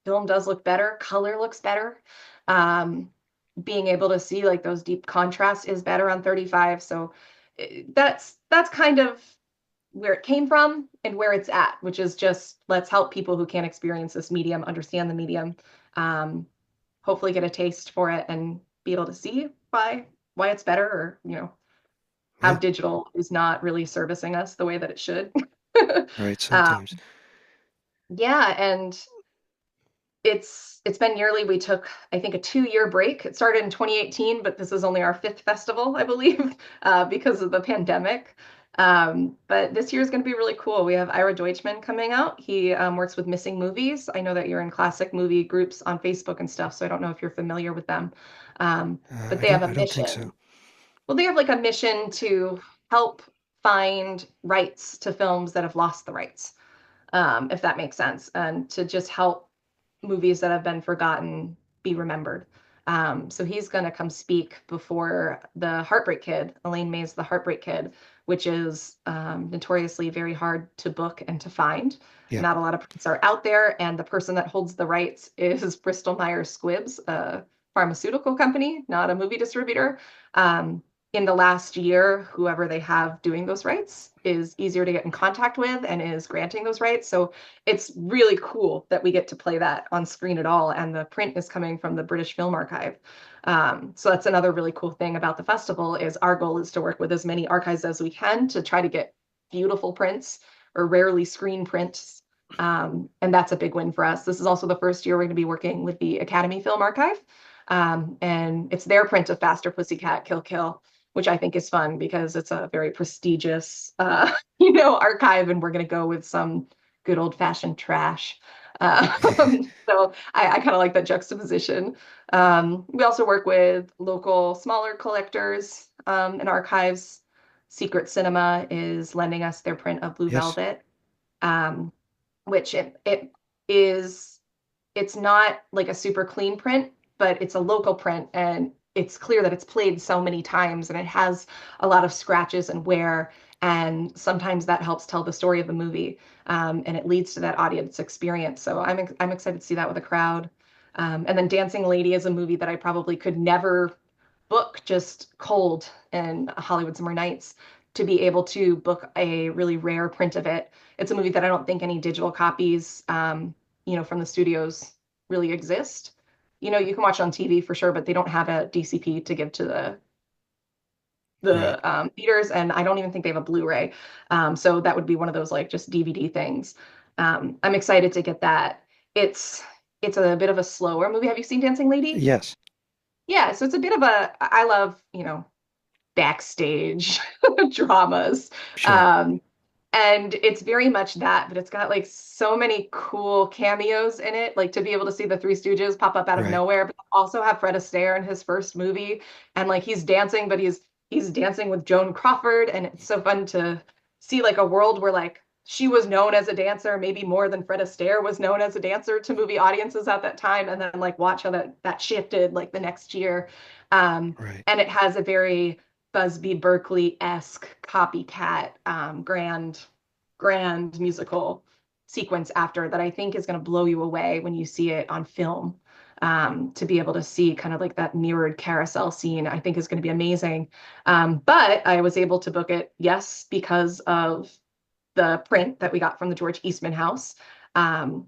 film does look better, color looks better. Um, Being able to see like those deep contrasts is better on 35. So that's kind of where it came from and where it's at, which is just let's help people who can't experience this medium understand the medium, um, hopefully get a taste for it and be able to see why it's better, or how Yeah. digital is not really servicing us the way that it should. Right. uh, Sometimes. yeah, and it's been yearly. We took, I think, a 2-year break. It started in 2018, but this is only our fifth festival, I believe, because of the pandemic. But this year is going to be really cool. We have Ira Deutschman coming out. He works with Missing Movies. I know that you're in classic movie groups on Facebook and stuff, so I don't know if you're familiar with them. But they have a I don't think so. mission. Well, they have like a mission to help find rights to films that have lost the rights, if that makes sense, and to just help movies that have been forgotten be remembered. So he's going to come speak before the Heartbreak Kid, Elaine May's The Heartbreak Kid, which is notoriously very hard to book and to find. Yeah. Not a lot of prints are out there, and the person that holds the rights is Bristol Myers Squibbs, a pharmaceutical company, not a movie distributor. Um, in the last year, whoever they have doing those rights is easier to get in contact with and is granting those rights. So it's really cool that we get to play that on screen at all. And the print is coming from the British Film Archive. So that's another really cool thing about the festival is our goal is to work with as many archives as we can to try to get beautiful prints or rarely screen prints. And that's a big win for us. This is also the first year we're going to be working with the Academy Film Archive. And it's their print of Faster Pussycat Kill Kill, which I think is fun because it's a very prestigious, archive, and we're going to go with some good old-fashioned trash. So I kind of like that juxtaposition. We also work with local smaller collectors and archives. Secret Cinema is lending us their print of Blue Yes. Velvet, um, which it is it's not like a super clean print, but it's a local print and it's clear that it's played so many times and it has a lot of scratches and wear. And sometimes that helps tell the story of the movie, and it leads to that audience experience. So I'm excited to see that with a crowd. And then Dancing Lady is a movie that I probably could never book just cold in Hollywood Summer Nights. To be able to book a really rare print of it. It's a movie that I don't think any digital copies, from the studios really exist. You can watch it on TV for sure, but they don't have a DCP to give to the Right. theaters, and I don't even think they have a Blu-ray. So that would be one of those like just DVD things. I'm excited to get that. It's it's a bit of a slower movie. Have you seen Dancing Lady? Yes. Yeah, so it's a bit of a I love, backstage dramas. Sure. Um, and it's very much that, but it's got like so many cool cameos in it, like to be able to see the Three Stooges pop up out of Right. nowhere, but also have Fred Astaire in his first movie, and like he's dancing, but he's dancing with Joan Crawford, and it's so fun to see like a world where like she was known as a dancer, maybe more than Fred Astaire was known as a dancer to movie audiences at that time, and then like watch how that shifted like the next year. Right. And it has a very Busby Berkeley-esque copycat grand musical sequence after that I think is going to blow you away when you see it on film. To be able to see kind of like that mirrored carousel scene, I think is going to be amazing. But I was able to book it, yes, because of the print that we got from the George Eastman House. Um,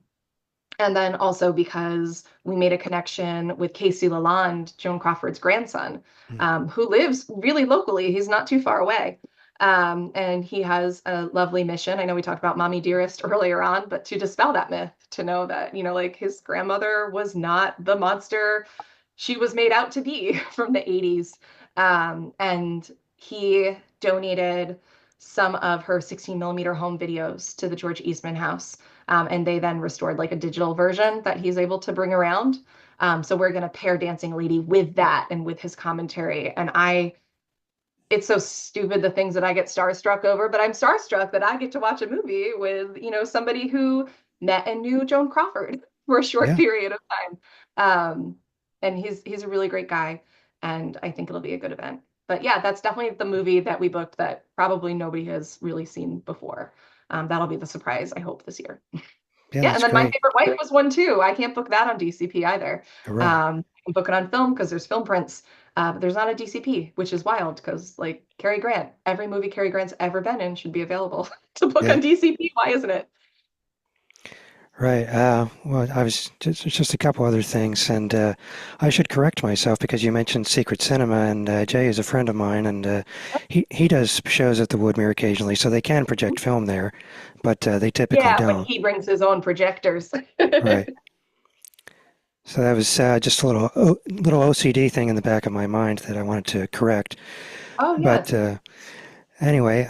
and then also because we made a connection with Casey Lalonde, Joan Crawford's grandson, Mm. who lives really locally. He's not too far away. And he has a lovely mission. I know we talked about Mommy Dearest earlier on, but to dispel that myth, to know that, like his grandmother was not the monster she was made out to be from the 80s. And he donated some of her 16 millimeter home videos to the George Eastman House. And they then restored like a digital version that he's able to bring around. So we're going to pair Dancing Lady with that and with his commentary. And it's so stupid the things that I get starstruck over, but I'm starstruck that I get to watch a movie with, somebody who met and knew Joan Crawford for a short Yeah. period of time. And he's a really great guy, and I think it'll be a good event. But yeah, that's definitely the movie that we booked that probably nobody has really seen before. That'll be the surprise, I hope, this year. Yeah, Yeah, and that's then My great. Favorite Wife was one too. I can't book that on DCP either. Right. I can book it on film because there's film prints, but there's not a DCP, which is wild because like Cary Grant, every movie Cary Grant's ever been in should be available to book Yeah. on DCP. Why isn't it? Right. Well, I was just a couple other things, and I should correct myself because you mentioned Secret Cinema, and Jay is a friend of mine, and he does shows at the Woodmere occasionally, so they can project film there, but they typically Yeah, when don't. he brings his own projectors. Right. So that was just a little OCD thing in the back of my mind that I wanted to correct. Oh But yes, anyway,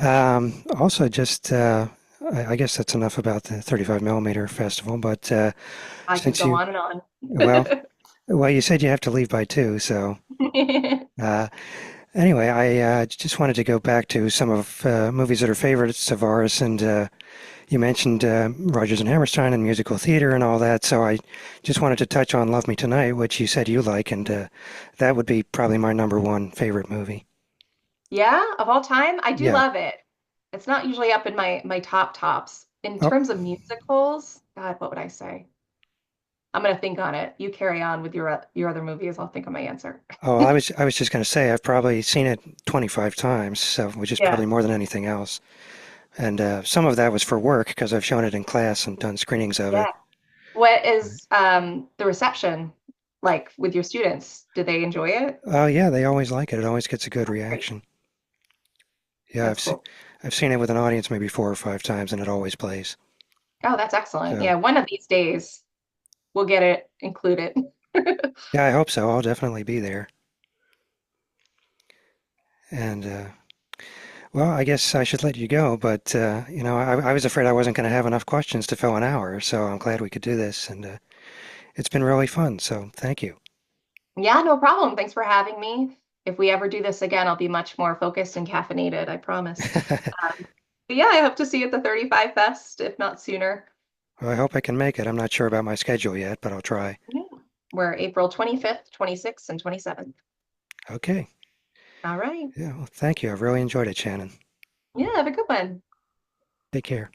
also just I guess that's enough about the 35 millimeter festival. But I could since go you on and on. well, well, you said you have to leave by 2, so uh, Anyway, I just wanted to go back to some of movies that are favorites of ours, and you mentioned Rodgers and Hammerstein and musical theater and all that, so I just wanted to touch on Love Me Tonight, which you said you like, and that would be probably my number one favorite movie. Yeah, of all time, I do Yeah. love it. It's not usually up in my top tops. In Oh, terms of musicals, God, what would I say? I'm gonna think on it. You carry on with your other movies. I'll think of my answer. oh, I was just going to say I've probably seen it 25 times, so which is Yeah. probably more than anything else. And some of that was for work because I've shown it in class and done screenings of Yeah. it. What is the reception like with your students? Do they enjoy it? Oh yeah, they always like it. It always gets a good That's great. reaction. Yeah, That's cool. I've seen it with an audience maybe 4 or 5 times, and it always plays. Oh, that's excellent. So Yeah, one of these days we'll get it included. yeah, I hope so. I'll definitely be there. And well, I guess I should let you go, but I was afraid I wasn't going to have enough questions to fill an hour, so I'm glad we could do this, and it's been really fun. So thank you. Yeah, no problem. Thanks for having me. If we ever do this again, I'll be much more focused and caffeinated, I promise. But yeah, I hope to see you at the 35 Fest, if not sooner. Well, I hope I can make it. I'm not sure about my schedule yet, but I'll try. Yeah. We're April 25th, 26th, and 27th. Okay. All right. Yeah, well, thank you. I've really enjoyed it, Shannon. Yeah, have a good one. Take care.